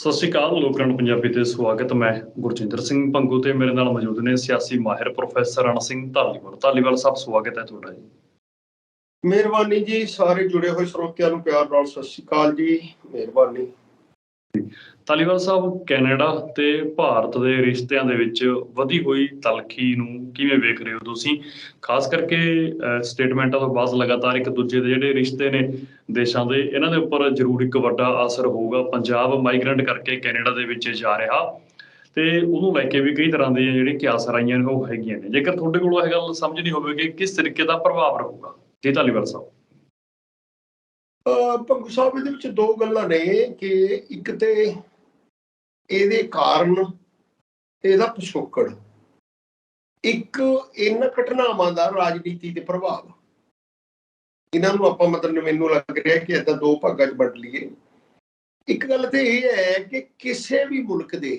ਸਤਿ ਸ਼੍ਰੀ ਅਕਾਲ ਲੋਕਰਣ ਪੰਜਾਬੀ ਤੇ ਸਵਾਗਤ। ਮੈਂ ਗੁਰਜਿੰਦਰ ਸਿੰਘ ਭੰਗੂ ਤੇ ਮੇਰੇ ਨਾਲ ਮੌਜੂਦ ਨੇ ਸਿਆਸੀ ਮਾਹਿਰ ਪ੍ਰੋਫੈਸਰ ਰਣ ਸਿੰਘ ਧਾਲੀਵਾਲ ਸਾਹਿਬ, ਸਵਾਗਤ ਹੈ ਤੁਹਾਡਾ ਜੀ। ਮਿਹਰਬਾਨੀ ਜੀ। ਸਾਰੇ ਜੁੜੇ ਹੋਏ ਸਰੋਤਿਆਂ ਨੂੰ ਪਿਆਰ ਨਾਲ ਸਤਿ ਸ਼੍ਰੀ ਅਕਾਲ ਜੀ। ਮਿਹਰਬਾਨੀ। ਧਾਲੀਵਾਲ ਸਾਹਿਬ, ਕੈਨੇਡਾ ਤੇ ਭਾਰਤ ਦੇ ਰਿਸ਼ਤਿਆਂ ਦੇ ਵਿੱਚ ਵਧੀ ਹੋਈ ਤਲਖੀ ਨੂੰ ਕਿਵੇਂ ਵੇਖ ਰਹੇ ਹੋ ਤੁਸੀਂ? ਖਾਸ ਕਰਕੇ ਸਟੇਟਮੈਂਟਾਂ ਤੋਂ ਬਾਅਦ ਲਗਾਤਾਰ ਇੱਕ ਦੂਜੇ ਦੇ ਜਿਹੜੇ ਰਿਸ਼ਤੇ ਨੇ ਦੇਸ਼ਾਂ ਦੇ, ਇਹਨਾਂ ਦੇ ਉੱਪਰ ਜ਼ਰੂਰ ਇੱਕ ਵੱਡਾ ਅਸਰ ਹੋਊਗਾ। ਪੰਜਾਬ ਮਾਈਗ੍ਰੈਂਟ ਕਰਕੇ ਕੈਨੇਡਾ ਦੇ ਵਿੱਚ ਜਾ ਰਿਹਾ ਤੇ ਉਹਨੂੰ ਲੈ ਕੇ ਵੀ ਕਈ ਤਰ੍ਹਾਂ ਦੀਆਂ ਜਿਹੜੀਆਂ ਕਿਆਸਰਾਈਆਂ ਨੇ ਉਹ ਹੈਗੀਆਂ ਨੇ। ਜੇਕਰ ਤੁਹਾਡੇ ਕੋਲੋਂ ਇਹ ਗੱਲ ਸਮਝਣੀ ਹੋਵੇ ਕਿ ਕਿਸ ਤਰੀਕੇ ਦਾ ਪ੍ਰਭਾਵ ਰਹੂਗਾ ਜੀ ਧਾਲੀਵਾਲ ਸਾਹਿਬ? ਭੰਗੂ ਸਾਹਿਬ, ਇਹਦੇ ਵਿੱਚ ਦੋ ਗੱਲਾਂ ਨੇ ਕਿ ਇੱਕ ਤੇ ਇਹਦੇ ਕਾਰਨ ਤੇ ਇਹਦਾ ਪਿਛੋਕੜ, ਇੱਕ ਇਹਨਾਂ ਘਟਨਾਵਾਂ ਦਾ ਰਾਜਨੀਤੀ ਤੇ ਪ੍ਰਭਾਵ। ਇਹਨਾਂ ਨੂੰ ਆਪਾਂ ਮੈਨੂੰ ਲੱਗ ਰਿਹਾ ਕਿ ਏਦਾਂ ਦੋ ਭਾਗਾਂ 'ਚ ਵੰਡ ਲਈਏ। ਇੱਕ ਗੱਲ ਤੇ ਇਹ ਹੈ ਕਿ ਕਿਸੇ ਵੀ ਮੁਲਕ ਦੇ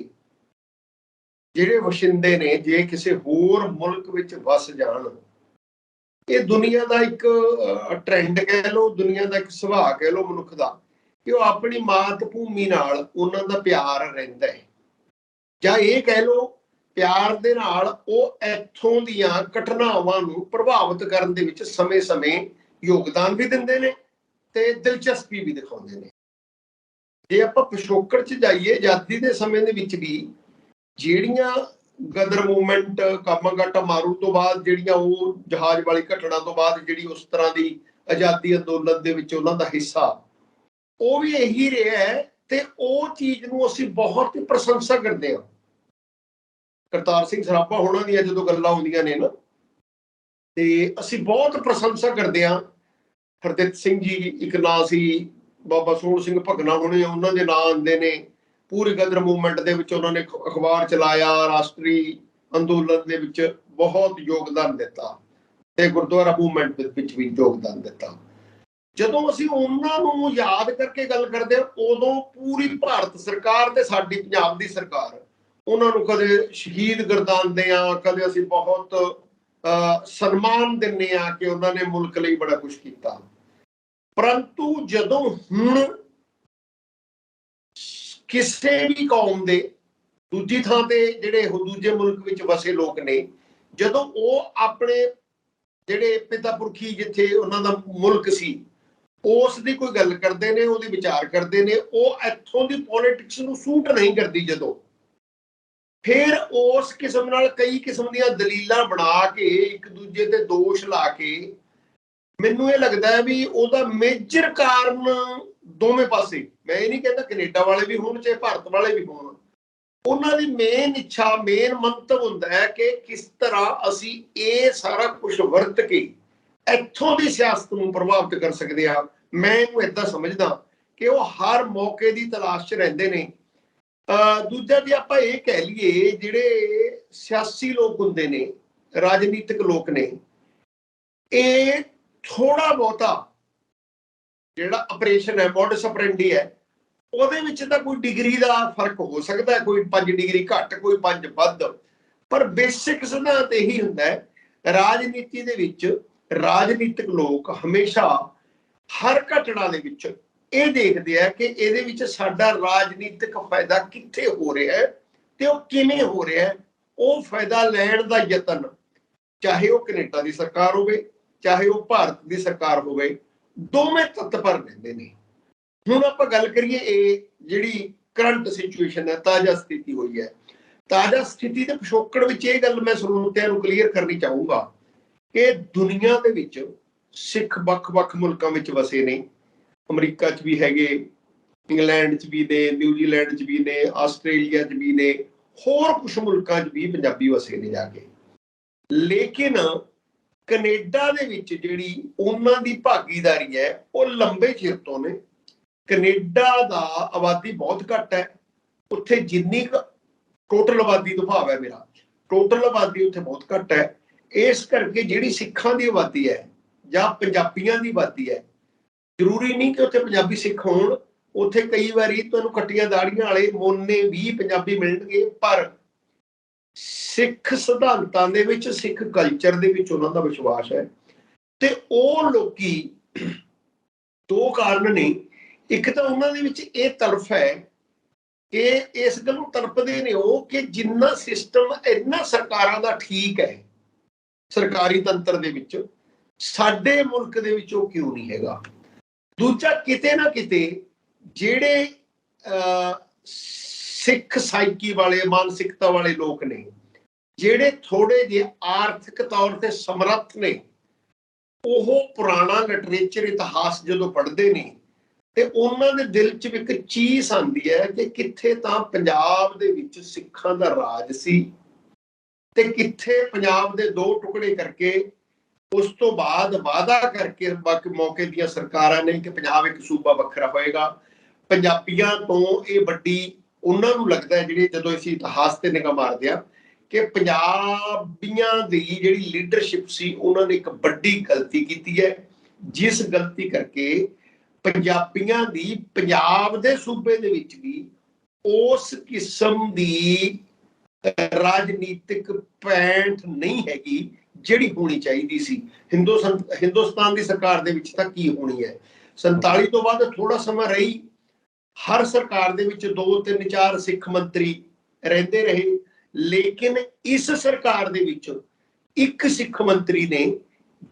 ਜਿਹੜੇ ਵਸਿੰਦੇ ਨੇ, ਜੇ ਕਿਸੇ ਹੋਰ ਮੁਲਕ ਵਿੱਚ ਵਸ ਜਾਣ, ਇਹ ਦੁਨੀਆ ਦਾ ਇੱਕ ਟ੍ਰੈਂਡ ਕਹਿ ਲਓ, ਦੁਨੀਆ ਦਾ ਇੱਕ ਸੁਭਾਅ ਕਹਿ ਲਓ ਮਨੁੱਖ ਦਾ, ਕਿ ਉਹ ਆਪਣੀ ਮਾਤ ਭੂਮੀ ਨਾਲ ਉਹਨਾਂ ਦਾ ਪਿਆਰ ਰਹਿੰਦਾ ਹੈ। ਜਾਂ ਇਹ ਕਹਿ ਲਓ ਪਿਆਰ ਦੇ ਨਾਲ ਉਹ ਇੱਥੋਂ ਦੀਆਂ ਘਟਨਾਵਾਂ ਨੂੰ ਪ੍ਰਭਾਵਿਤ ਕਰਨ ਦੇ ਵਿੱਚ ਸਮੇਂ-ਸਮੇਂ ਯੋਗਦਾਨ ਵੀ ਦਿੰਦੇ ਨੇ ਤੇ ਦਿਲਚਸਪੀ ਵੀ ਦਿਖਾਉਂਦੇ ਨੇ। ਜੇ ਆਪਾਂ ਪਿਛੋਕੜ 'ਚ ਜਾਈਏ, ਆਜ਼ਾਦੀ ਦੇ ਸਮੇਂ ਦੇ ਵਿੱਚ ਵੀ ਜਿਹੜੀਆਂ ਗਦਰ ਮੂਵਮੈਂਟ, ਕਾਮਾਗਾਟਾ ਮਾਰੂ ਤੋਂ ਬਾਅਦ, ਜਿਹੜੀਆਂ ਉਹ ਜਹਾਜ਼ ਵਾਲੀ ਘਟਨਾ ਤੋਂ ਬਾਅਦ ਜਿਹੜੀ ਉਸ ਤਰ੍ਹਾਂ ਦੀ ਆਜ਼ਾਦੀ ਅੰਦੋਲਨ ਦੇ ਵਿੱਚ ਉਹਨਾਂ ਦਾ ਹਿੱਸਾ, ਉਹ ਵੀ ਇਹੀ ਰਿਹਾ ਹੈ ਤੇ ਉਹ ਚੀਜ਼ ਨੂੰ ਅਸੀਂ ਬਹੁਤ ਹੀ ਪ੍ਰਸ਼ੰਸਾ ਕਰਦੇ ਹਾਂ। ਕਰਤਾਰ ਸਿੰਘ ਸਰਾਭਾ ਹੋਣਾ ਦੀਆਂ ਜਦੋਂ ਗੱਲਾਂ ਆਉਂਦੀਆਂ ਨੇ ਨਾ, ਤੇ ਅਸੀਂ ਬਹੁਤ ਪ੍ਰਸ਼ੰਸਾ ਕਰਦੇ ਹਾਂ। ਹਰਦਿੱਤ ਸਿੰਘ ਜੀ ਇੱਕ ਨਾਂ ਸੀ, ਬਾਬਾ ਸੋਹਣ ਸਿੰਘ ਭਗਨਾ ਹੋਣੇ ਉਹਨਾਂ ਦੇ ਨਾਂ ਆਉਂਦੇ ਨੇ। ਪੂਰੀ ਗਦਰ ਮੂਵਮੈਂਟ ਦੇ ਵਿੱਚ ਉਹਨਾਂ ਨੇ ਅਖਬਾਰ ਚਲਾਇਆ, ਰਾਸ਼ਟਰੀ ਅੰਦੋਲਨ ਦੇ ਵਿੱਚ ਬਹੁਤ ਯੋਗਦਾਨ ਦਿੱਤਾ ਤੇ ਗੁਰਦੁਆਰਾ ਮੂਵਮੈਂਟ ਦੇ ਵਿੱਚ ਵੀ ਯੋਗਦਾਨ ਦਿੱਤਾ। ਜਦੋਂ ਅਸੀਂ ਉਹਨਾਂ ਨੂੰ ਯਾਦ ਕਰਕੇ ਗੱਲ ਕਰਦੇ ਹਾਂ, ਉਦੋਂ ਪੂਰੀ ਭਾਰਤ ਸਰਕਾਰ ਤੇ ਸਾਡੀ ਪੰਜਾਬ ਦੀ ਸਰਕਾਰ ਉਹਨਾਂ ਨੂੰ ਕਦੇ ਸ਼ਹੀਦ ਗਰਦਾਨਦੇ ਆ, ਕਦੇ ਅਸੀਂ ਬਹੁਤ ਸਨਮਾਨ ਦਿੰਦੇ ਆ ਕਿ ਉਹਨਾਂ ਨੇ ਮੁਲਕ ਲਈ ਬੜਾ ਕੁਛ ਕੀਤਾ। ਪਰੰਤੂ ਜਦੋਂ ਹੁਣ ਕਿਸੇ ਵੀ ਕੌਮ ਦੇ ਦੂਜੀ ਥਾਂ ਤੇ ਜਿਹੜੇ ਦੂਜੇ ਮੁਲਕ ਵਿੱਚ ਵਸੇ ਲੋਕ ਨੇ, ਜਦੋਂ ਉਹ ਆਪਣੇ ਜਿਹੜੇ ਪਿਤਾ ਪੁਰਖੀ ਜਿੱਥੇ ਉਹਨਾਂ ਦਾ ਮੁਲਕ ਸੀ ਉਸ ਦੀ ਕੋਈ ਗੱਲ ਕਰਦੇ ਨੇ, ਉਹਦੀ ਵਿਚਾਰ ਕਰਦੇ ਨੇ, ਉਹ ਇੱਥੋਂ ਦੀ ਪੋਲਿਟਿਕਸ ਨੂੰ ਸੂਟ ਨਹੀਂ ਕਰਦੀ, ਜਦੋਂ ਫਿਰ ਉਸ ਕਿਸਮ ਨਾਲ ਕਈ ਕਿਸਮ ਦੀਆਂ ਦਲੀਲਾਂ ਬਣਾ ਕੇ ਇੱਕ ਦੂਜੇ ਤੇ ਦੋਸ਼ ਲਾ ਕੇ, ਮੈਨੂੰ ਇਹ ਲੱਗਦਾ ਹੈ ਵੀ ਉਹਦਾ ਮੇਜਰ ਕਾਰਨ ਦੋਵੇਂ ਪਾਸੇ, ਮੈਂ ਇਹ ਨਹੀਂ ਕਹਿੰਦਾ ਕੈਨੇਡਾ ਵਾਲੇ ਵੀ ਹੋਣ ਚਾਹੇ ਭਾਰਤ ਵਾਲੇ ਵੀ ਹੋਣ, ਉਹਨਾਂ ਦੀ ਮੇਨ ਇੱਛਾ, ਮੇਨ ਮੰਤਵ ਹੁੰਦਾ ਹੈ ਕਿ ਕਿਸ ਤਰ੍ਹਾਂ ਅਸੀਂ ਇਹ ਸਾਰਾ ਕੁਝ ਵਰਤ ਕੇ ਇੱਥੋਂ ਦੀ ਸਿਆਸਤ ਨੂੰ ਪ੍ਰਭਾਵਿਤ ਕਰ ਸਕਦੇ ਹਾਂ। ਮੈਂ ਇਹਨੂੰ ਏਦਾਂ ਸਮਝਦਾ ਕਿ ਉਹ ਹਰ ਮੌਕੇ ਦੀ ਤਲਾਸ਼ 'ਚ ਰਹਿੰਦੇ ਨੇ। ਦੂਜਾ ਜੇ ਆਪਾਂ ਇਹ ਕਹਿ ਲਈਏ, ਜਿਹੜੇ ਸਿਆਸੀ ਲੋਕ ਹੁੰਦੇ ਨੇ, ਰਾਜਨੀਤਿਕ ਲੋਕ ਨੇ, ਇਹ ਥੋੜਾ ਬਹੁਤਾ ਜਿਹੜਾ ਆਪਰੇਸ਼ਨ ਹੈ, ਮੋਡਸ ਆਪਰੈਂਡੀ ਹੈ, ਉਹਦੇ ਵਿੱਚ ਤਾਂ ਕੋਈ ਡਿਗਰੀ ਦਾ ਫਰਕ ਹੋ ਸਕਦਾ, ਕੋਈ 5 ਡਿਗਰੀ ਘੱਟ, ਕੋਈ 5 ਵੱਧ, ਪਰ ਬੇਸਿਕ ਸਿਧਾਂਤ ਇਹੀ ਹੁੰਦਾ ਹੈ। ਰਾਜਨੀਤੀ ਦੇ ਵਿੱਚ ਰਾਜਨੀਤਿਕ ਲੋਕ ਹਮੇਸ਼ਾ ਹਰ ਘਟਨਾ ਦੇ ਵਿੱਚ ਇਹ ਦੇਖਦੇ ਆ ਕਿ ਇਹਦੇ ਵਿੱਚ ਸਾਡਾ ਰਾਜਨੀਤਿਕ ਫਾਇਦਾ ਕਿੱਥੇ ਹੋ ਰਿਹਾ ਹੈ ਤੇ ਉਹ ਕਿਵੇਂ ਹੋ ਰਿਹਾ ਹੈ। ਉਹ ਫਾਇਦਾ ਲੈਣ ਦਾ ਯਤਨ, ਚਾਹੇ ਉਹ ਕੈਨੇਡਾ ਦੀ ਸਰਕਾਰ ਹੋਵੇ, ਚਾਹੇ ਉਹ ਭਾਰਤ ਦੀ ਸਰਕਾਰ ਹੋਵੇ, ਦੋਵੇਂ ਤਤਪਰ ਰਹਿੰਦੇ ਨੇ। ਹੁਣ ਆਪਾਂ ਗੱਲ ਕਰੀਏ ਇਹ ਜਿਹੜੀ ਕਰੰਟ ਸਿਚੁਏਸ਼ਨ ਹੈ, ਤਾਜ਼ਾ ਸਥਿਤੀ ਹੋਈ ਹੈ, ਤਾਜ਼ਾ ਸਥਿਤੀ ਦੇ ਪਿਛੋਕੜ ਵਿੱਚ ਇਹ ਗੱਲ ਮੈਂ ਸਰੋਤਿਆਂ ਨੂੰ ਕਲੀਅਰ ਕਰਨੀ ਚਾਹੂੰਗਾ ਕਿ ਦੁਨੀਆ ਦੇ ਵਿੱਚ ਸਿੱਖ ਵੱਖ-ਵੱਖ ਮੁਲਕਾਂ ਵਿੱਚ ਵਸੇ ਨੇ। ਅਮਰੀਕਾ 'ਚ ਵੀ ਹੈਗੇ, ਇੰਗਲੈਂਡ 'ਚ ਵੀ ਨੇ, ਨਿਊਜ਼ੀਲੈਂਡ 'ਚ ਵੀ ਨੇ, ਆਸਟ੍ਰੇਲੀਆ 'ਚ ਵੀ ਨੇ, ਹੋਰ ਕੁਛ ਮੁਲਕਾਂ 'ਚ ਵੀ ਪੰਜਾਬੀ ਵਸੇ ਨੇ ਜਾ ਕੇ। ਲੇਕਿਨ ਕੈਨੇਡਾ ਦੇ ਵਿੱਚ ਜਿਹੜੀ ਉਹਨਾਂ ਦੀ ਭਾਗੀਦਾਰੀ ਹੈ ਉਹ ਲੰਬੇ ਚਿਰ ਤੋਂ ਨੇ। ਕੈਨੇਡਾ ਦਾ ਆਬਾਦੀ ਬਹੁਤ ਘੱਟ ਹੈ, ਉੱਥੇ ਜਿੰਨੀ ਟੋਟਲ ਆਬਾਦੀ ਤੋਂ ਭਾਵ ਹੈ ਮੇਰਾ, ਟੋਟਲ ਆਬਾਦੀ ਉੱਥੇ ਬਹੁਤ ਘੱਟ ਹੈ। ਇਸ ਕਰਕੇ ਜਿਹੜੀ ਸਿੱਖਾਂ ਦੀ ਆਬਾਦੀ ਹੈ ਜਾਂ ਪੰਜਾਬੀਆਂ ਦੀ ਆਬਾਦੀ ਹੈ, ਜ਼ਰੂਰੀ ਨਹੀਂ ਕਿ ਉੱਥੇ ਪੰਜਾਬੀ ਸਿੱਖ ਹੋਣ, ਉੱਥੇ ਕਈ ਵਾਰੀ ਤੁਹਾਨੂੰ ਕੱਟੀਆਂ ਦਾੜੀਆਂ ਵਾਲੇ ਮੋਨੇ ਵੀ ਪੰਜਾਬੀ ਮਿਲਣਗੇ, ਪਰ ਸਿੱਖ ਸਿਧਾਂਤਾਂ ਦੇ ਵਿੱਚ, ਸਿੱਖ ਕਲਚਰ ਦੇ ਵਿੱਚ ਉਹਨਾਂ ਦਾ ਵਿਸ਼ਵਾਸ ਹੈ। ਤੇ ਉਹ ਲੋਕੀ ਦੋ ਕਾਰਨ ਨੇ। ਇੱਕ ਤਾਂ ਉਹਨਾਂ ਦੇ ਵਿੱਚ ਇਹ ਤਲਫ ਹੈ ਕਿ ਇਸ ਗੱਲੋਂ ਤੜਪਦੇ ਨੇ ਉਹ ਕਿ ਜਿੰਨਾ ਸਿਸਟਮ ਇਹਨਾਂ ਸਰਕਾਰਾਂ ਦਾ ਠੀਕ ਹੈ ਸਰਕਾਰੀ ਤੰਤਰ ਦੇ ਵਿੱਚ, ਸਾਡੇ ਮੁਲਕ ਦੇ ਵਿੱਚ ਉਹ ਕਿਉਂ ਨਹੀਂ ਹੈਗਾ। ਦੂਜਾ, ਕਿਤੇ ਨਾ ਕਿਤੇ ਜਿਹੜੇ ਸਿੱਖ ਸਾਈਕੀ ਵਾਲੇ, ਮਾਨਸਿਕਤਾ ਵਾਲੇ ਲੋਕ ਨੇ, ਜਿਹੜੇ ਥੋੜੇ ਜਿਹੇ ਆਰਥਿਕ ਤੌਰ ਤੇ ਸਮਰੱਥ ਨੇ, ਉਹ ਪੁਰਾਣਾ ਲਿਟਰੇਚਰ, ਇਤਿਹਾਸ ਜਦੋਂ ਪੜ੍ਹਦੇ ਨੇ ਤੇ ਉਹਨਾਂ ਦੇ ਦਿਲ 'ਚ ਇੱਕ ਚੀਜ਼ ਆਉਂਦੀ ਹੈ ਕਿ ਕਿੱਥੇ ਤਾਂ ਪੰਜਾਬ ਦੇ ਵਿੱਚ ਸਿੱਖਾਂ ਦਾ ਰਾਜ ਸੀ ਤੇ ਕਿੱਥੇ ਪੰਜਾਬ ਦੇ ਦੋ ਟੁਕੜੇ ਕਰਕੇ ਉਸ ਤੋਂ ਬਾਅਦ ਵਾਅਦਾ ਕਰਕੇ ਬਾਕੀ ਮੌਕੇ ਦੀਆਂ ਸਰਕਾਰਾਂ ਨੇ ਕਿ ਪੰਜਾਬ ਇੱਕ ਸੂਬਾ ਵੱਖਰਾ ਹੋਏਗਾ। ਪੰਜਾਬੀਆਂ ਤੋਂ ਇਹ ਵੱਡੀ ਉਹਨਾਂ ਨੂੰ ਲੱਗਦਾ ਹੈ, ਜਿਹੜੇ ਜਦੋਂ ਅਸੀਂ ਇਤਿਹਾਸ ਤੇ ਨਿਗਾਹ ਮਾਰਦੇ ਹਾਂ, ਕਿ ਪੰਜਾਬੀਆਂ ਦੀ ਜਿਹੜੀ ਲੀਡਰਸ਼ਿਪ ਸੀ ਉਹਨਾਂ ਨੇ ਇੱਕ ਵੱਡੀ ਗਲਤੀ ਕੀਤੀ ਹੈ, ਜਿਸ ਗਲਤੀ ਕਰਕੇ ਪੰਜਾਬੀਆਂ ਦੀ ਪੰਜਾਬ ਦੇ ਸੂਬੇ ਦੇ ਵਿੱਚ ਵੀ ਉਸ ਕਿਸਮ ਦੀ ਰਾਜਨੀਤਿਕ ਪੈਂਠ ਨਹੀਂ ਹੈਗੀ ਜਿਹੜੀ ਹੋਣੀ ਚਾਹੀਦੀ ਸੀ। ਹਿੰਦੁਸਤਾਨ ਦੀ ਸਰਕਾਰ ਦੇ ਵਿੱਚ ਤਾਂ ਕੀ ਹੋਣੀ ਹੈ। 47 ਤੋਂ ਬਾਅਦ ਥੋੜਾ ਸਮਾਂ ਰਹੀ, ਹਰ ਸਰਕਾਰ ਦੇ ਵਿੱਚ 2, 3, 4 ਸਿੱਖ ਮੰਤਰੀ ਰਹਿੰਦੇ ਰਹੇ, ਲੇਕਿਨ ਇਸ ਸਰਕਾਰ ਦੇ ਵਿੱਚ ਇੱਕ ਸਿੱਖ ਮੰਤਰੀ ਨੇ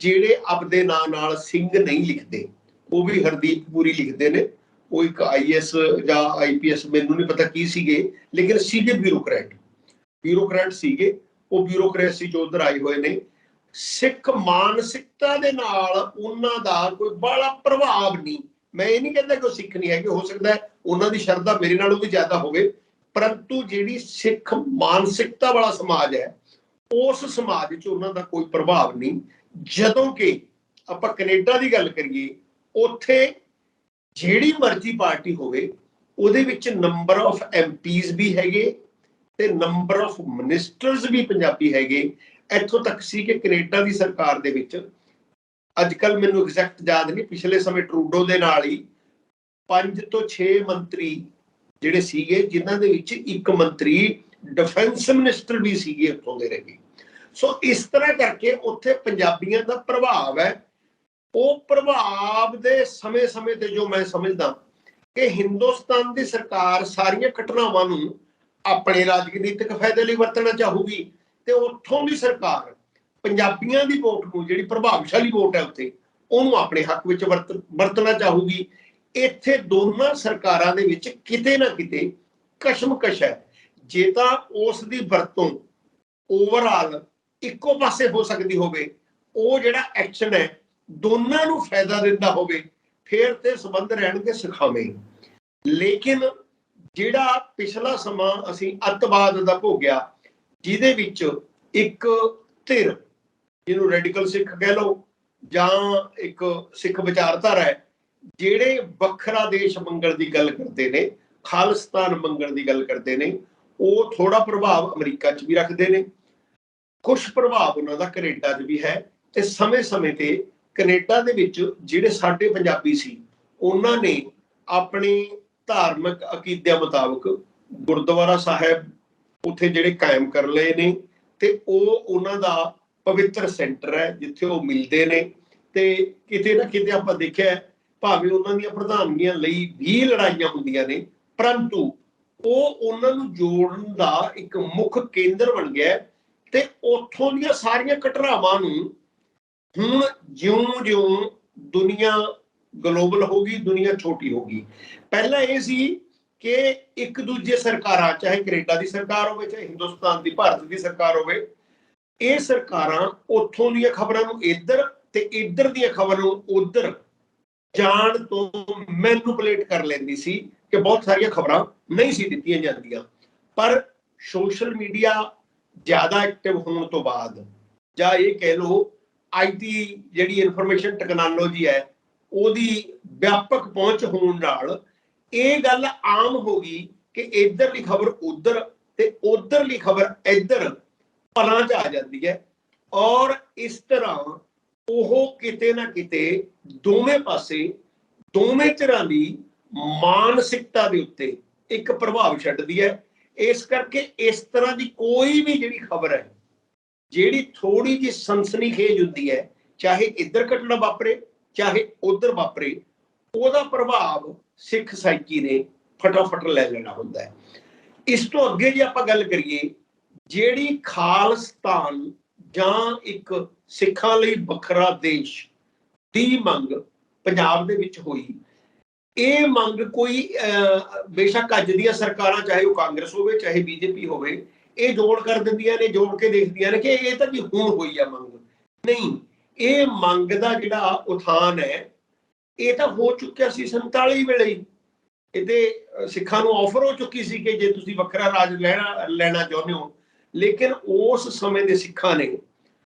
ਜਿਹੜੇ ਆਪਦੇ ਨਾਂ ਨਾਲ ਸਿੰਘ ਨਹੀਂ ਲਿਖਦੇ, ਉਹ ਵੀ ਹਰਦੀਪ ਪੁਰੀ ਲਿਖਦੇ ਨੇ। ਉਹ ਇੱਕ IAS ਜਾਂ IPS ਮੈਨੂੰ ਨਹੀਂ ਪਤਾ ਕੀ ਸੀਗੇ, ਲੇਕਿਨ ਸੀਗੇ ਬਿਊਰੋਕਰੈਟ ਸੀਗੇ। ਉਹ ਬਿਊਰੋਕਰੇਸੀ ਚੋਂ ਉੱਧਰ ਆਏ ਹੋਏ ਨੇ। ਸਿੱਖ ਮਾਨਸਿਕਤਾ ਦੇ ਨਾਲ ਉਹਨਾਂ ਦਾ ਕੋਈ ਬੜਾ ਪ੍ਰਭਾਵ ਨਹੀਂ। ਮੈਂ ਇਹ ਨਹੀਂ ਕਹਿੰਦਾ ਕਿ ਉਹ ਸਿੱਖ ਨਹੀਂ ਹੈਗੇ, ਹੋ ਸਕਦਾ ਹੈ ਉਹਨਾਂ ਦੀ ਸ਼ਰਧਾ ਮੇਰੇ ਨਾਲੋਂ ਵੀ ਜ਼ਿਆਦਾ ਹੋਵੇ, ਪਰੰਤੂ ਜਿਹੜੀ ਸਿੱਖ ਮਾਨਸਿਕਤਾ ਵਾਲਾ ਸਮਾਜ ਹੈ, ਉਸ ਸਮਾਜ 'ਚ ਉਹਨਾਂ ਦਾ ਕੋਈ ਪ੍ਰਭਾਵ ਨਹੀਂ। ਜਦੋਂ ਕਿ ਆਪਾਂ ਕੈਨੇਡਾ ਦੀ ਗੱਲ ਕਰੀਏ, ਉੱਥੇ ਜਿਹੜੀ ਮਰਜ਼ੀ ਪਾਰਟੀ ਹੋਵੇ, ਉਹਦੇ ਵਿੱਚ ਨੰਬਰ ਆਫ MPs ਵੀ ਹੈਗੇ ਤੇ ਨੰਬਰ ਆਫ ਮਿਨਿਸਟਰਸ ਵੀ ਪੰਜਾਬੀ ਹੈਗੇ। ਇੱਥੋਂ ਤੱਕ ਸੀ ਕਿ ਕੈਨੇਡਾ ਦੀ ਸਰਕਾਰ ਦੇ ਵਿੱਚ, ਅੱਜ ਕੱਲ ਮੈਨੂੰ ਐਗਜ਼ੈਕਟ ਯਾਦ ਨਹੀਂ, ਪਿਛਲੇ ਸਮੇਂ ਟਰੂਡੋ ਦੇ ਨਾਲ ਹੀ 5 ਤੋਂ 6 ਮੰਤਰੀ ਜਿਹੜੇ ਸੀਗੇ, ਜਿਨ੍ਹਾਂ ਦੇ ਵਿੱਚ ਇੱਕ ਮੰਤਰੀ ਡਿਫੈਂਸ ਮਿਨਿਸਟਰ ਵੀ ਸੀਗੇ ਉੱਥੋਂ ਦੇ ਰਹੇ। ਸੋ ਇਸ ਤਰ੍ਹਾਂ ਕਰਕੇ ਉੱਥੇ ਪੰਜਾਬੀਆਂ ਦਾ ਪ੍ਰਭਾਵ ਹੈ। ਉਹ ਪ੍ਰਭਾਵ ਦੇ ਸਮੇਂ-ਸਮੇਂ ਤੇ ਜੋ ਮੈਂ ਸਮਝਦਾ ਕਿ ਹਿੰਦੁਸਤਾਨ ਦੀ ਸਰਕਾਰ ਸਾਰੀਆਂ ਘਟਨਾਵਾਂ ਨੂੰ ਆਪਣੇ ਰਾਜਨੀਤਿਕ ਫਾਇਦੇ ਲਈ ਵਰਤਣਾ ਚਾਹੂਗੀ ਤੇ ਉੱਥੋਂ ਦੀ ਸਰਕਾਰ ਪੰਜਾਬੀਆਂ ਦੀ ਵੋਟ ਨੂੰ, ਜਿਹੜੀ ਪ੍ਰਭਾਵਸ਼ਾਲੀ ਵੋਟ ਹੈ ਉੱਥੇ, ਉਹਨੂੰ ਆਪਣੇ ਹੱਕ ਵਿੱਚ ਵਰਤਣਾ ਚਾਹੂਗੀ। ਇੱਥੇ ਦੋਨਾਂ ਸਰਕਾਰਾਂ ਦੇ ਵਿੱਚ ਕਿਤੇ ਨਾ ਕਿਤੇ ਕਸ਼ਮਕਸ਼ ਹੈ। ਜੇ ਤਾਂ ਉਸ ਦੀ ਵਰਤੋਂ ਓਵਰਆਲ ਇੱਕੋ ਪਾਸੇ ਹੋ ਸਕਦੀ ਹੋਵੇ, ਉਹ ਜਿਹੜਾ ਐਕਸ਼ਨ ਹੈ ਦੋਨਾਂ ਨੂੰ ਫਾਇਦਾ ਦਿੰਦਾ ਹੋਵੇ, ਫਿਰ ਤੇ ਸੰਬੰਧ ਰਹਿਣਗੇ ਸੁਖਾਵੇਂ। ਲੇਕਿਨ ਜਿਹੜਾ ਪਿਛਲਾ ਸਮਾਂ ਅਸੀਂ ਅੱਤਵਾਦ ਦਾ ਭੋਗਿਆ, ਜਿਹਦੇ ਵਿੱਚ ਇੱਕ ਧਿਰ, ਜਿਹਨੂੰ ਰੈਡੀਕਲ ਸਿੱਖ ਕਹਿ ਲਓ ਜਾਂ ਇੱਕ ਸਿੱਖ ਵਿਚਾਰਧਾਰਾ ਹੈ, ਜਿਹੜੇ ਵੱਖਰਾ ਦੇਸ਼ ਮੰਗਣ ਦੀ ਗੱਲ ਕਰਦੇ ਨੇ, ਖਾਲਿਸਤਾਨ ਮੰਗਣ ਦੀ ਗੱਲ ਕਰਦੇ ਨੇ, ਉਹ ਥੋੜਾ ਪ੍ਰਭਾਵ ਅਮਰੀਕਾ 'ਚ ਵੀ ਰੱਖਦੇ ਨੇ, ਕੁਛ ਪ੍ਰਭਾਵ ਉਹਨਾਂ ਦਾ ਕੈਨੇਡਾ 'ਚ ਵੀ ਹੈ। ਤੇ ਸਮੇਂ-ਸਮੇਂ ਤੇ ਕੈਨੇਡਾ ਦੇ ਵਿੱਚ ਜਿਹੜੇ ਸਾਡੇ ਪੰਜਾਬੀ ਸੀ, ਉਹਨਾਂ ਨੇ ਆਪਣੀ ਧਾਰਮਿਕ ਅਕੀਦਿਆਂ ਮੁਤਾਬਕ ਗੁਰਦੁਆਰਾ ਸਾਹਿਬ ਉੱਥੇ ਜਿਹੜੇ ਕਾਇਮ ਕਰ ਲਏ ਨੇ, ਤੇ ਉਹ ਉਹਨਾਂ ਦਾ ਪਵਿੱਤਰ ਸੈਂਟਰ ਹੈ ਜਿੱਥੇ ਉਹ ਮਿਲਦੇ ਨੇ। ਤੇ ਕਿਤੇ ਨਾ ਕਿਤੇ ਆਪਾਂ ਦੇਖਿਆ, ਭਾਵੇਂ ਉਹਨਾਂ ਦੀਆਂ ਪ੍ਰਧਾਨਗੀਆਂ ਲਈ ਵੀ ਲੜਾਈਆਂ ਹੁੰਦੀਆਂ ਨੇ, ਪਰੰਤੂ ਉਹ ਉਹਨਾਂ ਨੂੰ ਜੋੜਨ ਦਾ ਇੱਕ ਮੁੱਖ ਕੇਂਦਰ ਬਣ ਗਿਆ। ਤੇ ਉੱਥੋਂ ਦੀਆਂ ਸਾਰੀਆਂ ਘਟਨਾਵਾਂ ਨੂੰ ਹੁਣ ਜਿਉਂ-ਜਿਉਂ ਦੁਨੀਆ ਗਲੋਬਲ ਹੋ ਗਈ, ਦੁਨੀਆ ਛੋਟੀ ਹੋ ਗਈ। ਪਹਿਲਾਂ ਇਹ ਸੀ ਕਿ ਇੱਕ ਦੂਜੇ ਸਰਕਾਰਾਂ, ਚਾਹੇ ਕੈਨੇਡਾ ਦੀ ਸਰਕਾਰ ਹੋਵੇ, ਚਾਹੇ ਹਿੰਦੁਸਤਾਨ ਦੀ, ਭਾਰਤ ਦੀ ਸਰਕਾਰ ਹੋਵੇ, ਇਹ ਸਰਕਾਰਾਂ ਉੱਥੋਂ ਦੀਆਂ ਖਬਰਾਂ ਨੂੰ ਇੱਧਰ ਤੇ ਇੱਧਰ ਦੀਆਂ ਖਬਰਾਂ ਨੂੰ ਉੱਧਰ ਜਾਣ ਤੋਂ ਮੈਨੂਪਲੇਟ ਕਰ ਲੈਂਦੀ ਸੀ ਕਿ ਬਹੁਤ ਸਾਰੀਆਂ ਖਬਰਾਂ ਨਹੀਂ ਸੀ ਦਿੱਤੀਆਂ ਜਾਂਦੀਆਂ। ਪਰ ਸੋਸ਼ਲ ਮੀਡੀਆ ਜ਼ਿਆਦਾ ਐਕਟਿਵ ਹੋਣ ਤੋਂ ਬਾਅਦ, ਜਾਂ ਇਹ ਕਹਿ ਲਓ IT ਜਿਹੜੀ ਇਨਫੋਰਮੇਸ਼ਨ ਟੈਕਨੋਲੋਜੀ ਹੈ, ਉਹਦੀ ਵਿਆਪਕ ਪਹੁੰਚ ਹੋਣ ਨਾਲ ਇਹ ਗੱਲ ਆਮ ਹੋ ਗਈ ਕਿ ਇੱਧਰਲੀ ਖਬਰ ਉੱਧਰ ਤੇ ਉੱਧਰਲੀ ਖਬਰ ਇੱਧਰ ਪਲਾਂ 'ਚ ਆ ਜਾਂਦੀ ਹੈ। ਔਰ ਇਸ ਤਰ੍ਹਾਂ ਉਹ ਕਿਤੇ ਨਾ ਕਿਤੇ ਦੋਵੇਂ ਪਾਸੇ, ਦੋਵੇਂ ਧਿਰਾਂ ਦੀ ਮਾਨਸਿਕਤਾ ਦੇ ਉੱਤੇ ਇੱਕ ਪ੍ਰਭਾਵ ਛੱਡਦੀ ਹੈ। ਇਸ ਕਰਕੇ ਇਸ ਤਰ੍ਹਾਂ ਦੀ ਕੋਈ ਵੀ ਜਿਹੜੀ ਖਬਰ ਹੈ, ਜਿਹੜੀ ਥੋੜੀ ਜਿਹੀ ਸਨਸਨੀਖੇਜ ਹੁੰਦੀ ਹੈ, ਚਾਹੇ ਇੱਧਰ ਘਟਨਾ ਵਾਪਰੇ ਚਾਹੇ ਉੱਧਰ ਵਾਪਰੇ, ਉਹਦਾ ਪ੍ਰਭਾਵ ਸਿੱਖ ਸਾਈਕੀ ਨੇ फटाफट लै लेना हुंदा है। इस तो अगे जे आपां गल करिए, जिहड़ी खालिस्तान जां एक सिखां लई वखरा देश दी मंग पंजाब दे विच होई, ਇਹ ਮੰਗ ਕੋਈ ਬੇਸ਼ੱਕ ਅੱਜ ਦੀਆਂ ਸਰਕਾਰਾਂ ਚਾਹੇ ਉਹ ਕਾਂਗਰਸ ਹੋਵੇ ਚਾਹੇ ਬੀਜੇਪੀ ਹੋਵੇ ਇਹ ਜੋੜ ਕਰ ਦਿੰਦੀਆਂ ਨੇ, ਜੋੜ ਕੇ ਦੇਖਦੀਆਂ ਨੇ ਕਿ ਇਹ ਤਾਂ ਜੀ ਹੁਣ ਹੋਈ ਆ ਮੰਗ। ਨਹੀਂ, ਇਹ ਮੰਗ ਦਾ ਜਿਹੜਾ ਉਥਾਨ ਹੈ ਇਹ ਤਾਂ ਹੋ ਚੁੱਕਿਆ ਸੀ 47 ਵੇਲੇ ਹੀ। ਇਹਦੇ ਸਿੱਖਾਂ ਨੂੰ ਆਫਰ ਹੋ ਚੁੱਕੀ ਸੀ ਕਿ ਜੇ ਤੁਸੀਂ ਵੱਖਰਾ ਰਾਜ ਲੈਣਾ ਚਾਹੁੰਦੇ ਹੋ, ਲੇਕਿਨ ਉਸ ਸਮੇਂ ਦੇ ਸਿੱਖਾਂ ਨੇ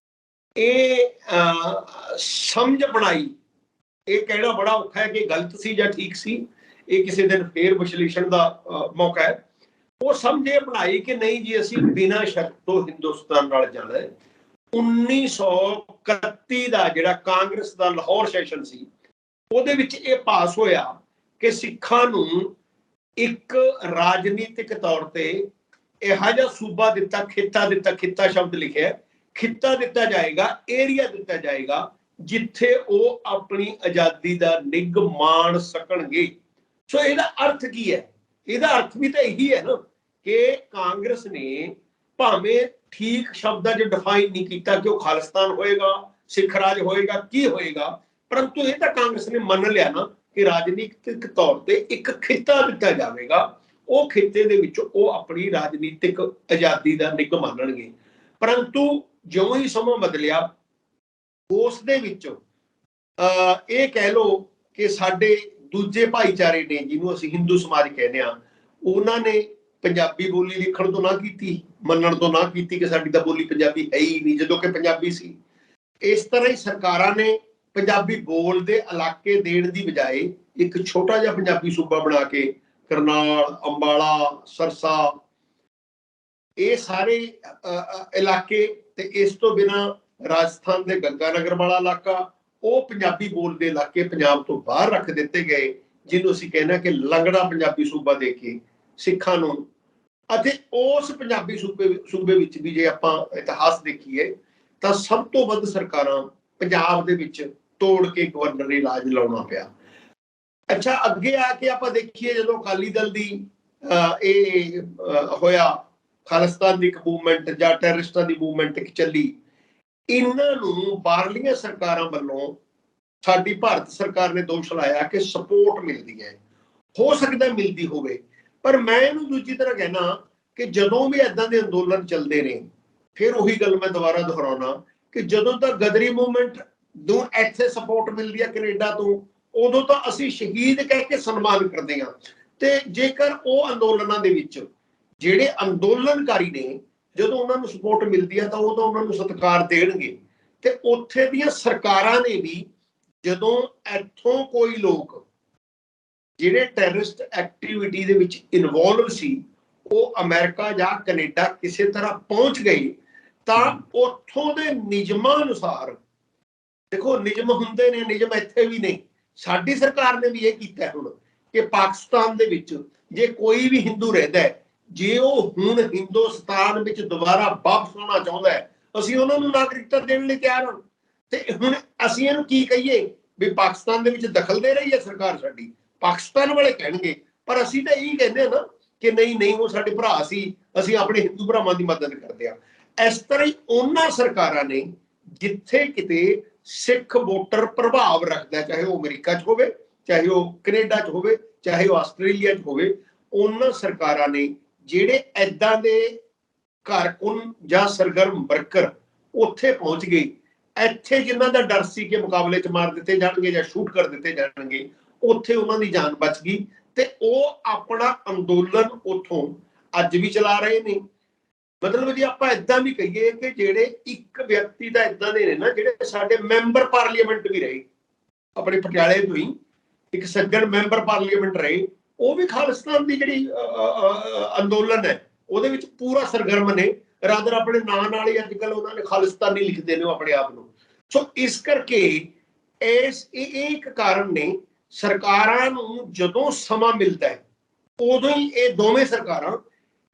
ਇਹ ਸਮਝ ਬਣਾਈ। ਇਹ ਕਹਿਣਾ ਬੜਾ ਔਖਾ ਹੈ ਕਿ ਗਲਤ ਸੀ ਜਾਂ ਠੀਕ ਸੀ, ਇਹ ਕਿਸੇ ਦਿਨ ਫੇਰ ਵਿਸ਼ਲੇਸ਼ਣ ਦਾ ਮੌਕਾ ਹੈ। ਉਹ ਸਮਝੇ ਬਣਾਈ ਕਿ ਨਹੀਂ ਜੀ ਅਸੀਂ ਬਿਨਾਂ ਸ਼ਰਤ ਤੋਂ ਹਿੰਦੁਸਤਾਨ ਨਾਲ ਜਾਣਾ ਹੈ। 1931 ਦਾ ਜਿਹੜਾ ਕਾਂਗਰਸ ਦਾ ਲਾਹੌਰ ਸੈਸ਼ਨ ਸੀ ਉਹਦੇ ਵਿੱਚ ਇਹ ਪਾਸ ਹੋਇਆ ਕਿ ਸਿੱਖਾਂ ਨੂੰ ਇੱਕ ਰਾਜਨੀਤਿਕ ਤੌਰ ਤੇ ਇਹੋ ਜਿਹਾ ਸੂਬਾ ਦਿੱਤਾ, ਖਿੱਤਾ ਸ਼ਬਦ ਲਿਖਿਆ, ਖਿੱਤਾ ਦਿੱਤਾ ਜਾਏਗਾ, ਏਰੀਆ ਦਿੱਤਾ ਜਾਏਗਾ ਜਿੱਥੇ ਉਹ ਆਪਣੀ ਆਜ਼ਾਦੀ ਦਾ ਨਿੱਘ ਮਾਣ ਸਕਣਗੇ। ਸੋ ਇਹਦਾ ਅਰਥ ਕੀ ਹੈ? ਇਹਦਾ ਅਰਥ ਵੀ ਤਾਂ ਇਹੀ ਹੈ ਨਾ ਕਿ ਕਾਂਗਰਸ ਨੇ ਭਾਵੇਂ ਠੀਕ ਸ਼ਬਦਾਂ 'ਚ ਡਿਫਾਈਨ ਨਹੀਂ ਕੀਤਾ ਕਿ ਉਹ ਖਾਲਿਸਤਾਨ ਹੋਏਗਾ, ਸਿੱਖ ਰਾਜ ਹੋਏਗਾ, ਕੀ ਹੋਏਗਾ, ਪਰੰਤੂ ਇਹ ਤਾਂ ਕਾਂਗਰਸ ਨੇ ਮੰਨ ਲਿਆ ਨਾ ਕਿ ਰਾਜਨੀਤਿਕ ਤੌਰ ਤੇ ਇੱਕ ਖਿੱਤਾ ਦਿੱਤਾ ਜਾਵੇਗਾ, ਉਹ ਖਿੱਤੇ ਦੇ ਵਿੱਚ ਉਹ ਆਪਣੀ ਰਾਜਨੀਤਿਕ ਆਜ਼ਾਦੀ ਦਾ ਨਿੱਘ ਮਾਣਨਗੇ। ਪਰੰਤੂ ਜਿਉਂ ਹੀ ਸਮਾਂ ਬਦਲਿਆ ਉਸ ਦੇ ਵਿੱਚ ਇਹ ਕਹਿ ਲਓ ਕਿ ਸਾਡੇ ਦੂਜੇ ਭਾਈਚਾਰੇ ਨੇ ਜਿਹਨੂੰ ਅਸੀਂ ਹਿੰਦੂ ਸਮਾਜ ਕਹਿੰਦੇ ਹਾਂ, ਉਹਨਾਂ ਨੇ ਪੰਜਾਬੀ ਬੋਲੀ ਲਿਖਣ ਤੋਂ ਨਾ ਕੀਤੀ, ਮੰਨਣ ਤੋਂ ਨਾ ਕੀਤੀ ਕਿ ਸਾਡੀ ਤਾਂ ਬੋਲੀ ਪੰਜਾਬੀ ਹੈ ਹੀ ਨਹੀਂ ਜਦੋਂ ਕਿ ਪੰਜਾਬੀ ਸੀ। ਇਸ ਤਰ੍ਹਾਂ ਹੀ ਸਰਕਾਰਾਂ ਨੇ ਪੰਜਾਬੀ ਬੋਲਦੇ ਇਲਾਕੇ ਦੇਣ ਦੀ ਬਜਾਏ ਇੱਕ ਛੋਟਾ ਜਿਹਾ ਪੰਜਾਬੀ ਸੂਬਾ ਬਣਾ ਕੇ ਕਰਨਾਲ, ਅੰਬਾਲਾ, ਸਰਸਾ ਇਹ ਸਾਰੇ ਇਲਾਕੇ ਤੇ ਇਸ ਤੋਂ ਬਿਨਾਂ ਰਾਜਸਥਾਨ ਦੇ ਗੰਗਾਨਗਰ ਵਾਲਾ ਇਲਾਕਾ, ਉਹ ਪੰਜਾਬੀ ਬੋਲਦੇ ਇਲਾਕੇ ਪੰਜਾਬ ਤੋਂ ਬਾਹਰ ਰੱਖ ਦਿੱਤੇ ਗਏ, ਜਿਹਨੂੰ ਅਸੀਂ ਕਹਿੰਦੇ ਕਿ ਲੰਗੜਾ ਪੰਜਾਬੀ ਸੂਬਾ ਦੇ ਕੇ ਸਿੱਖਾਂ ਨੂੰ। ਅਤੇ ਉਸ ਪੰਜਾਬੀ ਸੂਬੇ ਵਿੱਚ ਵੀ ਜੇ ਆਪਾਂ ਇਤਿਹਾਸ ਦੇਖੀਏ ਤਾਂ ਸਭ ਤੋਂ ਵੱਧ ਸਰਕਾਰਾਂ ਪੰਜਾਬ ਦੇ ਵਿੱਚ ਤੋੜ ਕੇ ਗਵਰਨਰੀ ਰਾਜ ਲਾਉਣਾ ਪਿਆ। ਅੱਛਾ, ਅੱਗੇ ਆ ਕੇ ਆਪਾਂ ਦੇਖੀਏ ਜਦੋਂ ਅਕਾਲੀ ਦਲ ਦੀ ਇਹ ਹੋਇਆ, ਖਾਲਿਸਤਾਨ ਦੀ ਇੱਕ ਮੂਵਮੈਂਟ ਜਾਂ ਟੈਰਰਿਸਟਾਂ ਦੀ ਮੂਵਮੈਂਟ ਚੱਲੀ, ਇਹਨਾਂ ਨੂੰ ਬਾਹਰਲੀਆਂ ਸਰਕਾਰਾਂ ਵੱਲੋਂ ਸਾਡੀ ਭਾਰਤ ਸਰਕਾਰ ਨੇ ਦੋਸ਼ ਲਾਇਆ ਕਿ ਸਪੋਰਟ ਮਿਲਦੀ ਹੈ। ਹੋ ਸਕਦਾ ਮਿਲਦੀ ਹੋਵੇ, ਪਰ ਮੈਂ ਇਹਨੂੰ ਦੂਜੀ ਤਰ੍ਹਾਂ ਕਹਿਣਾ ਕਿ ਜਦੋਂ ਵੀ ਏਦਾਂ ਦੇ ਅੰਦੋਲਨ ਚੱਲਦੇ ਨੇ, ਫਿਰ ਉਹੀ ਗੱਲ ਮੈਂ ਦੁਬਾਰਾ ਦੁਹਰਾਉਣਾ ਕਿ ਜਦੋਂ ਤੱਕ ਗਦਰੀ ਮੂਵਮੈਂਟ ਨੂੰ ਇੱਥੇ ਸਪੋਰਟ ਮਿਲਦੀ ਹੈ ਕੈਨੇਡਾ ਤੋਂ, ਉਦੋਂ ਤਾਂ ਅਸੀਂ ਸ਼ਹੀਦ ਕਹਿ ਕੇ ਸਨਮਾਨ ਕਰਦੇ ਹਾਂ। ਤੇ ਜੇਕਰ ਉਹ ਅੰਦੋਲਨਾਂ ਦੇ ਵਿੱਚ ਜਿਹੜੇ ਅੰਦੋਲਨਕਾਰੀ ਨੇ ਜਦੋਂ ਉਹਨਾਂ ਨੂੰ ਸਪੋਰਟ ਮਿਲਦੀ ਹੈ ਤਾਂ ਉਹ ਤਾਂ ਉਹਨਾਂ ਨੂੰ ਸਤਿਕਾਰ ਦੇਣਗੇ। ਤੇ ਉੱਥੇ ਦੀਆਂ ਸਰਕਾਰਾਂ ਨੇ ਵੀ ਜਦੋਂ ਇੱਥੋਂ ਕੋਈ ਲੋਕ ਜਿਹੜੇ ਟੈਰਰਿਸਟ ਐਕਟੀਵਿਟੀ ਦੇ ਵਿੱਚ ਇਨਵੋਲਵ ਸੀ ਉਹ ਅਮਰੀਕਾ ਜਾਂ ਕੈਨੇਡਾ ਕਿਸੇ ਤਰ੍ਹਾਂ ਪਹੁੰਚ ਗਏ ਤਾਂ ਉੱਥੋਂ ਦੇ ਨਿਯਮਾਂ ਅਨੁਸਾਰ, ਦੇਖੋ ਨਿਯਮ ਹੁੰਦੇ ਨੇ, ਨਿਯਮ ਇੱਥੇ ਵੀ ਨਹੀਂ, ਸਾਡੀ ਸਰਕਾਰ ਨੇ ਵੀ ਇਹ ਕੀਤਾ ਹੁਣ ਕਿ ਪਾਕਿਸਤਾਨ ਦੇ ਵਿੱਚ ਜੇ ਕੋਈ ਵੀ ਹਿੰਦੂ ਰਹਿੰਦਾ ਹੈ, ਜੇ ਉਹ ਹੁਣ ਹਿੰਦੁਸਤਾਨ ਵਿੱਚ ਦੁਬਾਰਾ ਵਾਪਸ ਆਉਣਾ ਚਾਹੁੰਦਾ ਹੈ, ਅਸੀਂ ਉਹਨਾਂ ਨੂੰ ਨਾਗਰਿਕਤਾ ਦੇਣ ਲਈ ਤਿਆਰ ਹਾਂ। ਤੇ ਹੁਣ ਅਸੀਂ ਇਹਨੂੰ ਕੀ ਕਹੀਏ ਵੀ ਪਾਕਿਸਤਾਨ ਦੇ ਵਿੱਚ ਦਖਲ ਦੇ ਰਹੀ ਹੈ ਸਰਕਾਰ ਸਾਡੀ? ਪਾਕਿਸਤਾਨ ਵਾਲੇ ਕਹਿਣਗੇ, ਪਰ ਅਸੀਂ ਤਾਂ ਇਹੀ ਕਹਿੰਦੇ ਹਾਂ ਨਾ ਕਿ ਨਹੀਂ ਉਹ ਸਾਡੇ ਭਰਾ ਸੀ, ਅਸੀਂ ਆਪਣੇ ਹਿੰਦੂ ਭਰਾਵਾਂ ਦੀ ਮਦਦ ਕਰਦੇ ਹਾਂ। ਇਸ ਤਰ੍ਹਾਂ ਹੀ ਉਹਨਾਂ ਸਰਕਾਰਾਂ ਨੇ ਜਿੱਥੇ ਕਿਤੇ ਸਿੱਖ ਵੋਟਰ ਪ੍ਰਭਾਵ ਰੱਖਦਾ, ਚਾਹੇ ਉਹ ਅਮਰੀਕਾ 'ਚ ਹੋਵੇ, ਚਾਹੇ ਉਹ ਕੈਨੇਡਾ 'ਚ ਹੋਵੇ, ਚਾਹੇ ਉਹ ਆਸਟ੍ਰੇਲੀਆ 'ਚ ਹੋਵੇ, ਉਹਨਾਂ ਸਰਕਾਰਾਂ ਨੇ ਜਿਹੜੇ ਏਦਾਂ ਦੇ ਕਾਰਕੁਨ ਜਾਂ ਸਰਗਰਮ ਵਰਕਰ ਉੱਥੇ ਪਹੁੰਚ ਗਏ, ਇੱਥੇ ਜਿਨ੍ਹਾਂ ਦਾ ਡਰ ਸੀ ਕਿ ਮੁਕਾਬਲੇ 'ਚ ਮਾਰ ਦਿੱਤੇ ਜਾਣਗੇ ਜਾਂ ਸ਼ੂਟ ਕਰ ਦਿੱਤੇ ਜਾਣਗੇ, ਉੱਥੇ ਉਹਨਾਂ ਦੀ ਜਾਨ ਬਚ ਗਈ ਤੇ ਉਹ ਆਪਣਾ ਅੰਦੋਲਨ ਉੱਥੋਂ ਅੱਜ ਵੀ ਚਲਾ ਰਹੇ ਨੇ। ਮਤਲਬ ਜੇ ਆਪਾਂ ਏਦਾਂ ਵੀ ਕਹੀਏ ਕਿ ਜਿਹੜੇ ਇੱਕ ਵਿਅਕਤੀ ਤਾਂ ਏਦਾਂ ਦੇ ਨੇ ਨਾ ਜਿਹੜੇ ਸਾਡੇ ਮੈਂਬਰ ਪਾਰਲੀਮੈਂਟ ਵੀ ਰਹੇ, ਆਪਣੇ ਪਟਿਆਲੇ ਤੋਂ ਹੀ ਇੱਕ ਸੱਜਣ ਮੈਂਬਰ ਪਾਰਲੀਮੈਂਟ ਰਹੇ, ਉਹ ਵੀ ਖਾਲਿਸਤਾਨ ਦੀ ਜਿਹੜੀ ਅੰਦੋਲਨ ਹੈ ਉਹਦੇ ਵਿੱਚ ਪੂਰਾ ਸਰਗਰਮ ਨੇ। ਰਾਦਰ ਆਪਣੇ ਨਾਂ ਨਾਲ ਹੀ ਅੱਜ ਕੱਲ੍ਹ ਉਹਨਾਂ ਨੇ ਖਾਲਿਸਤਾਨੀ ਲਿਖਦੇ ਨੇ ਆਪਣੇ ਆਪ ਨੂੰ। ਸੋ ਇਸ ਕਰਕੇ ਇਹ ਇੱਕ ਕਾਰਨ ਨੇ, ਸਰਕਾਰਾਂ ਨੂੰ ਜਦੋਂ ਸਮਾਂ ਮਿਲਦਾ ਹੈ ਉਦੋਂ ਹੀ ਇਹ ਦੋਵੇਂ ਸਰਕਾਰਾਂ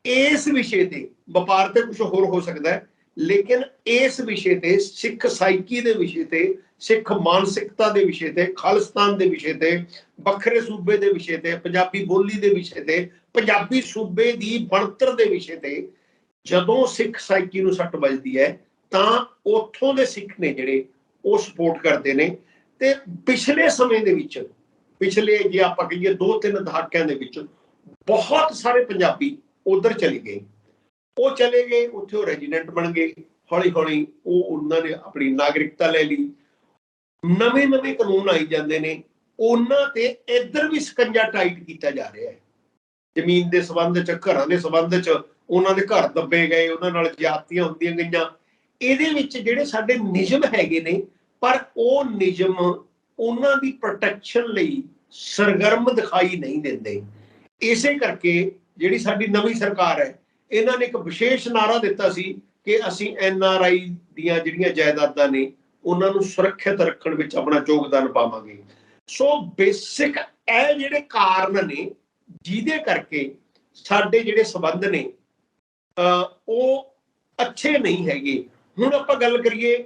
ਇਸ ਵਿਸ਼ੇ ਤੇ, ਵਪਾਰ ਤੇ ਕੁਝ ਹੋਰ ਹੋ ਸਕਦਾ ਹੈ, ਲੇਕਿਨ ਇਸ ਵਿਸ਼ੇ ਤੇ, ਸਿੱਖ ਸਾਈਕੀ ਦੇ ਵਿਸ਼ੇ ਤੇ ਸਿੱਖ ਮਾਨਸਿਕਤਾ ਦੇ ਵਿਸ਼ੇ ਤੇ, ਖਾਲਿਸਤਾਨ ਦੇ ਵਿਸ਼ੇ ਤੇ, ਵੱਖਰੇ ਸੂਬੇ ਦੇ ਵਿਸ਼ੇ ਤੇ, ਪੰਜਾਬੀ ਬੋਲੀ ਦੇ ਵਿਸ਼ੇ ਤੇ, ਪੰਜਾਬੀ ਸੂਬੇ ਦੀ ਬਣਤਰ ਦੇ ਵਿਸ਼ੇ ਤੇ ਜਦੋਂ ਸਿੱਖ ਸਾਈਕੀ ਨੂੰ ਸੱਟ ਵੱਜਦੀ ਹੈ ਤਾਂ ਉੱਥੋਂ ਦੇ ਸਿੱਖ ਨੇ ਜਿਹੜੇ ਉਹ ਸਪੋਰਟ ਕਰਦੇ ਨੇ। ਤੇ ਪਿਛਲੇ ਸਮੇਂ ਦੇ ਵਿੱਚ, ਪਿਛਲੇ ਜੇ ਆਪਾਂ ਕਹੀਏ 2-3 ਦਹਾਕਿਆਂ ਦੇ ਵਿੱਚ ਬਹੁਤ ਸਾਰੇ ਪੰਜਾਬੀ ਉਧਰ ਚਲੇ ਗਏ। ਉਹ ਚਲੇ ਗਏ, ਉੱਥੇ ਉਹ ਰੈਜ਼ੀਡੈਂਟ ਬਣ ਗਏ। ਹੌਲੀ ਹੌਲੀ ਉਹਨਾਂ ਨੇ ਆਪਣੀ ਨਾਗਰਿਕਤਾ ਲੈ ਲਈ। ਨਵੇਂ ਕਾਨੂੰਨ ਆਈ ਜਾਂਦੇ ਨੇ, ਉਹਨਾਂ ਤੇ ਇੱਧਰ ਵੀ ਸਕੰਜਾ ਟਾਈਟ ਕੀਤਾ ਜਾ ਰਿਹਾ ਹੈ। ਜ਼ਮੀਨ ਦੇ ਸੰਬੰਧ 'ਚ, ਘਰਾਂ ਦੇ ਸੰਬੰਧ 'ਚ ਉਹਨਾਂ ਦੇ ਘਰ ਦੱਬੇ ਗਏ, ਉਹਨਾਂ ਨਾਲ ਜ਼ਿਆਦਤੀਆਂ ਹੁੰਦੀਆਂ ਗਈਆਂ। ਇਹਦੇ ਵਿੱਚ ਜਿਹੜੇ ਸਾਡੇ ਨਿਯਮ ਹੈਗੇ ਨੇ, ਪਰ ਉਹ ਨਿਯਮ ਉਹਨਾਂ ਦੀ ਪ੍ਰੋਟੈਕਸ਼ਨ ਲਈ ਸਰਗਰਮ ਦਿਖਾਈ ਨਹੀਂ ਦਿੰਦੇ। ਇਸੇ ਕਰਕੇ ਜਿਹੜੀ ਸਾਡੀ ਨਵੀਂ ਸਰਕਾਰ ਹੈ, ਇਹਨਾਂ ਨੇ ਇੱਕ ਵਿਸ਼ੇਸ਼ ਨਾਅਰਾ ਦਿੱਤਾ ਸੀ ਕਿ ਅਸੀਂ NRI ਦੀਆਂ ਜਿਹੜੀਆਂ ਜਾਇਦਾਦਾਂ ਨੇ ਉਹਨਾਂ ਨੂੰ ਸੁਰੱਖਿਅਤ ਰੱਖਣ ਵਿੱਚ ਆਪਣਾ ਯੋਗਦਾਨ ਪਾਵਾਂਗੇ। ਸੋ ਬੇਸਿਕ ਇਹ ਜਿਹੜੇ ਕਾਰਨ ਨੇ ਜਿਹਦੇ ਕਰਕੇ ਸਾਡੇ ਜਿਹੜੇ ਸੰਬੰਧ ਨੇ ਉਹ ਅੱਛੇ ਨਹੀਂ ਹੈਗੇ। ਹੁਣ ਆਪਾਂ ਗੱਲ ਕਰੀਏ,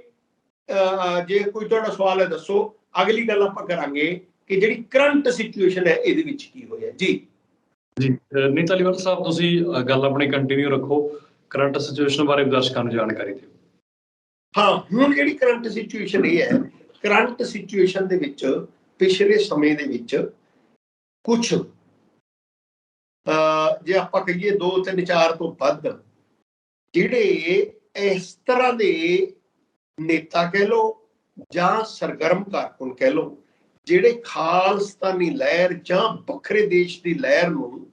ਜੇ ਕੋਈ ਤੁਹਾਡਾ ਸਵਾਲ ਹੈ ਦੱਸੋ। ਅਗਲੀ ਗੱਲ ਆਪਾਂ ਕਰਾਂਗੇ ਕਿ ਜਿਹੜੀ ਕਰੰਟ ਸਿਚੁਏਸ਼ਨ ਹੈ ਇਹਦੇ ਵਿੱਚ ਕੀ ਹੋਇਆ। ਜੀ ਨਹੀਂ ਧਾਲੀਵਾਲ ਸਾਹਿਬ, ਤੁਸੀਂ ਗੱਲ ਆਪਣੀ ਕੰਟੀਨਿਊ ਰੱਖੋ। ਕਰੰਟ ਸਿਚੁਏਸ਼ਨ ਬਾਰੇ ਦਰਸ਼ਕਾਂ ਨੂੰ ਜਾਣਕਾਰੀ ਦਿਓ। ਹਾਂ, ਹੁਣ ਜਿਹੜੀ ਕਰੰਟ ਸਿਚੁਏਸ਼ਨ ਇਹ ਹੈ, ਕਰੰਟ ਸਿਚੁਏਸ਼ਨ ਦੇ ਵਿੱਚ ਪਿਛਲੇ ਸਮੇਂ ਦੇ ਵਿੱਚ ਕੁਝ ਜੇ ਆਪਾਂ ਕਹੀਏ 2-3-4 ਤੋਂ ਵੱਧ ਜਿਹੜੇ ਇਸ ਤਰ੍ਹਾਂ ਦੇ ਨੇਤਾ ਕਹਿ ਲਓ ਜਾਂ ਸਰਗਰਮ ਕਾਰਕੁਨ ਕਹਿ ਲਓ, ਜਿਹੜੇ ਖਾਲਸਤਾਨੀ ਲਹਿਰ ਜਾਂ ਵੱਖਰੇ ਦੇਸ਼ ਦੀ ਲਹਿਰ ਨੂੰ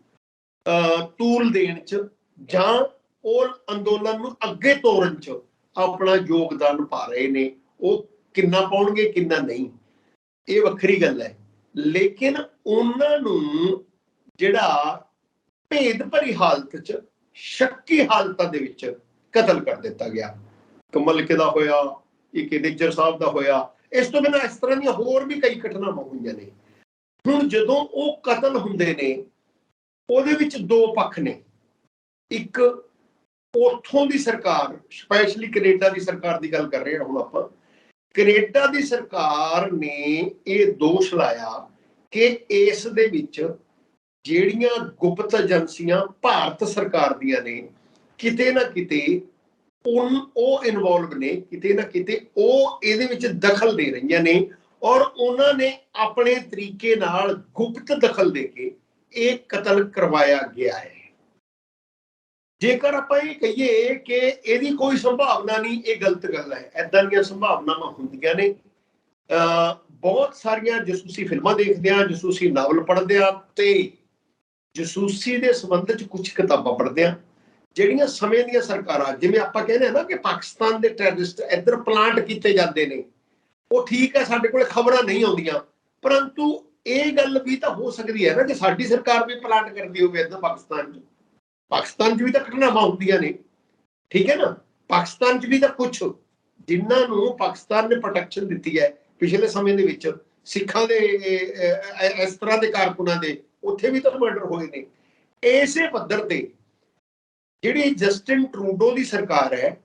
ਤੂਲ ਦੇਣ 'ਚ ਜਾਂ ਉਹ ਅੰਦੋਲਨ ਨੂੰ ਅੱਗੇ ਤੋਰਨ 'ਚ ਆਪਣਾ ਯੋਗਦਾਨ ਪਾ ਰਹੇ ਨੇ। ਉਹ ਕਿੰਨਾ ਪਾਉਣਗੇ ਕਿੰਨਾ ਨਹੀਂ, ਇਹ ਵੱਖਰੀ ਗੱਲ ਹੈ। ਲੇਕਿਨ ਉਹਨਾਂ ਨੂੰ ਜਿਹੜਾ ਭੇਦ ਭਰੀ ਹਾਲਤ 'ਚ, ਸ਼ੱਕੀ ਹਾਲਤਾਂ ਦੇ ਵਿੱਚ ਕਤਲ ਕਰ ਦਿੱਤਾ ਗਿਆ। ਕਮਲਕੇ ਦਾ ਹੋਇਆ, ਇੱਕ ਨਿੱਜਰ ਸਾਹਿਬ ਦਾ ਹੋਇਆ। ਇਸ ਤੋਂ ਬਿਨਾਂ ਇਸ ਤਰ੍ਹਾਂ ਦੀਆਂ ਹੋਰ ਵੀ ਕਈ ਘਟਨਾਵਾਂ ਹੋਈਆਂ ਨੇ। ਹੁਣ ਜਦੋਂ ਉਹ ਕਤਲ ਹੁੰਦੇ ਨੇ, ਉਹਦੇ ਵਿੱਚ ਦੋ ਪੱਖ ਨੇ। ਇੱਕ ਉੱਥੋਂ ਦੀ ਸਰਕਾਰ, ਸਪੈਸ਼ਲੀ ਕੈਨੇਡਾ ਦੀ ਸਰਕਾਰ ਦੀ ਗੱਲ ਕਰ ਰਹੇ ਹਾਂ ਹੁਣ ਆਪਾਂ। ਕੈਨੇਡਾ ਦੀ ਸਰਕਾਰ ਨੇ ਇਹ ਦੋਸ਼ ਲਾਇਆ ਕਿ ਇਸ ਦੇ ਵਿੱਚ ਜਿਹੜੀਆਂ ਗੁਪਤ ਏਜੰਸੀਆਂ ਭਾਰਤ ਸਰਕਾਰ ਦੀਆਂ ਨੇ, ਕਿਤੇ ਨਾ ਕਿਤੇ ਉਹ ਇਨਵੋਲਵ ਨੇ, ਕਿਤੇ ਨਾ ਕਿਤੇ ਉਹ ਇਹਦੇ ਵਿੱਚ ਦਖਲ ਦੇ ਰਹੀਆਂ ਨੇ, ਔਰ ਉਹਨਾਂ ਨੇ ਆਪਣੇ ਤਰੀਕੇ ਨਾਲ ਗੁਪਤ ਦਖਲ ਦੇ ਕੇ ਇਹ ਕਤਲ ਕਰਵਾਇਆ ਗਿਆ ਹੈ। ਜੇਕਰ ਆਪਾਂ ਇਹ ਕਹੀਏ ਕਿ ਇਹਦੀ ਕੋਈ ਸੰਭਾਵਨਾ ਨਹੀਂ, ਇਹ ਗਲਤ ਗੱਲ ਹੈ। ਏਦਾਂ ਦੀਆਂ ਸੰਭਾਵਨਾਵਾਂ ਹੁੰਦੀਆਂ ਨੇ। ਬਹੁਤ ਸਾਰੀਆਂ ਜਸੂਸੀ ਫਿਲਮਾਂ ਦੇਖਦੇ ਆ, ਜਸੂਸੀ ਨਾਵਲ ਪੜ੍ਹਦੇ ਆ ਤੇ ਜਸੂਸੀ ਦੇ ਸੰਬੰਧ 'ਚ ਕੁਝ ਕਿਤਾਬਾਂ ਪੜ੍ਹਦੇ ਆ। ਜਿਹੜੀਆਂ ਸਮੇਂ ਦੀਆਂ ਸਰਕਾਰਾਂ, ਜਿਵੇਂ ਆਪਾਂ ਕਹਿੰਦੇ ਆ ਨਾ ਕਿ ਪਾਕਿਸਤਾਨ ਦੇ ਟੈਰਰਿਸਟ ਇੱਧਰ ਪਲਾਂਟ ਕੀਤੇ ਜਾਂਦੇ ਨੇ, ਉਹ ਠੀਕ ਹੈ, ਸਾਡੇ ਕੋਲ ਖਬਰਾਂ ਨਹੀਂ ਆਉਂਦੀਆਂ, ਪਰੰਤੂ ਇਹ ਗੱਲ ਵੀ ਤਾਂ ਹੋ ਸਕਦੀ ਹੈ ਨਾ ਕਿ ਸਾਡੀ ਸਰਕਾਰ ਵੀ ਪਲਾਂਟ ਕਰਦੀ ਹੋਵੇ ਇੱਧਰ ਪਾਕਿਸਤਾਨ 'ਚ ਵੀ ਤਾਂ ਘਟਨਾਵਾਂ ਹੁੰਦੀਆਂ ਨੇ। ਠੀਕ ਹੈ ਨਾ, ਪਾਕਿਸਤਾਨ 'ਚ ਵੀ ਤਾਂ ਕੁਛ ਜਿਨ੍ਹਾਂ ਨੂੰ ਪਾਕਿਸਤਾਨ ਨੇ ਪ੍ਰੋਟੈਕਸ਼ਨ ਦਿੱਤੀ ਹੈ ਪਿਛਲੇ ਸਮੇਂ ਦੇ ਵਿੱਚ, ਸਿੱਖਾਂ ਦੇ ਇਸ ਤਰ੍ਹਾਂ ਦੇ ਕਾਰਕੁਨਾਂ ਦੇ, ਉੱਥੇ ਵੀ ਤਾਂ ਮਰਡਰ ਹੋਏ ਨੇ। ਇਸੇ ਪੱਧਰ ਤੇ ਜਿਹੜੀ ਜਸਟਿਨ ਟਰੂਡੋ ਦੀ ਸਰਕਾਰ ਹੈ,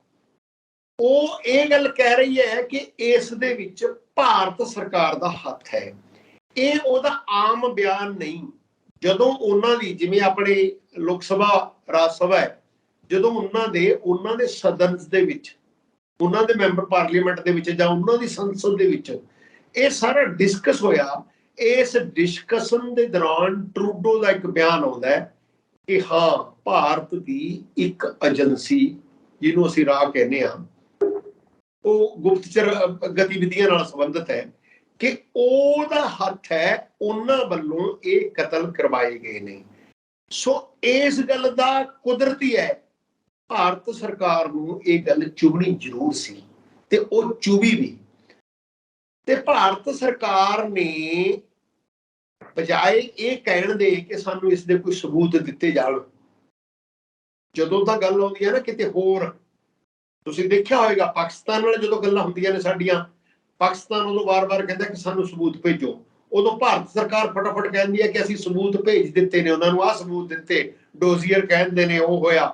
ਉਹ ਇਹ ਗੱਲ ਕਹਿ ਰਹੀ ਹੈ ਕਿ ਇਸ ਦੇ ਵਿੱਚ ਭਾਰਤ ਸਰਕਾਰ ਦਾ ਹੱਥ ਹੈ। ਇਹ ਉਹਦਾ ਆਮ ਬਿਆਨ ਨਹੀਂ। ਜਦੋਂ ਉਹਨਾਂ ਦੀ, ਜਿਵੇਂ ਆਪਣੇ ਲੋਕ ਸਭਾ, ਰਾਜ ਸਭਾ ਹੈ, ਜਦੋਂ ਉਹਨਾਂ ਦੇ ਸਦਨ ਦੇ ਵਿੱਚ, ਉਹਨਾਂ ਦੇ ਮੈਂਬਰ ਪਾਰਲੀਮੈਂਟ ਦੇ ਵਿੱਚ ਜਾਂ ਉਹਨਾਂ ਦੀ ਸੰਸਦ ਦੇ ਵਿੱਚ ਇਹ ਸਾਰਾ ਡਿਸਕਸ ਹੋਇਆ, ਇਸ ਡਿਸਕਸ਼ਨ ਦੇ ਦੌਰਾਨ ਟਰੂਡੋ ਦਾ ਇੱਕ ਬਿਆਨ ਆਉਂਦਾ ਹੈ ਕਿ ਹਾਂ, ਭਾਰਤ ਦੀ ਇੱਕ ਏਜੰਸੀ, ਜਿਹਨੂੰ ਅਸੀਂ ਰਾਹ ਕਹਿੰਦੇ ਹਾਂ, ਉਹ ਗੁਪਤਚਰ ਗਤੀਵਿਧੀਆਂ ਨਾਲ ਸੰਬੰਧਿਤ ਹੈ, ਕਿ ਉਹਦਾ ਹੱਥ ਹੈ, ਉਹਨਾਂ ਵੱਲੋਂ ਇਹ ਕਤਲ ਕਰਵਾਏ ਗਏ ਨੇ। ਸੋ ਇਸ ਗੱਲ ਦਾ ਕੁਦਰਤੀ ਹੈ, ਭਾਰਤ ਸਰਕਾਰ ਨੂੰ ਇਹ ਗੱਲ ਚੁਭਣੀ ਜ਼ਰੂਰ ਸੀ ਤੇ ਉਹ ਚੁਭੀ ਵੀ। ਤੇ ਭਾਰਤ ਸਰਕਾਰ ਨੇ ਬਜਾਏ ਇਹ ਕਹਿਣ ਦੇ ਕਿ ਸਾਨੂੰ ਇਸ ਦੇ ਕੋਈ ਸਬੂਤ ਦਿੱਤੇ ਜਾਣ, ਜਦੋਂ ਤਾਂ ਗੱਲ ਆਉਂਦੀ ਹੈ ਨਾ ਕਿਤੇ ਹੋਰ, ਤੁਸੀਂ ਦੇਖਿਆ ਹੋਵੇਗਾ ਪਾਕਿਸਤਾਨ ਨਾਲ ਜਦੋਂ ਗੱਲਾਂ ਹੁੰਦੀਆਂ ਨੇ ਸਾਡੀਆਂ, ਪਾਕਿਸਤਾਨ ਉਦੋਂ ਵਾਰ-ਵਾਰ ਕਹਿੰਦਾ ਕਿ ਸਾਨੂੰ ਸਬੂਤ ਭੇਜੋ, ਉਦੋਂ ਭਾਰਤ ਸਰਕਾਰ ਫਟਾਫਟ ਕਹਿੰਦੀ ਹੈ ਕਿ ਅਸੀਂ ਸਬੂਤ ਭੇਜ ਦਿੱਤੇ ਨੇ ਉਹਨਾਂ ਨੂੰ, ਆਹ ਸਬੂਤ ਦਿੱਤੇ, ਡੋਜ਼ੀਅਰ ਕਹਿੰਦੇ ਨੇ ਉਹ ਹੋਇਆ।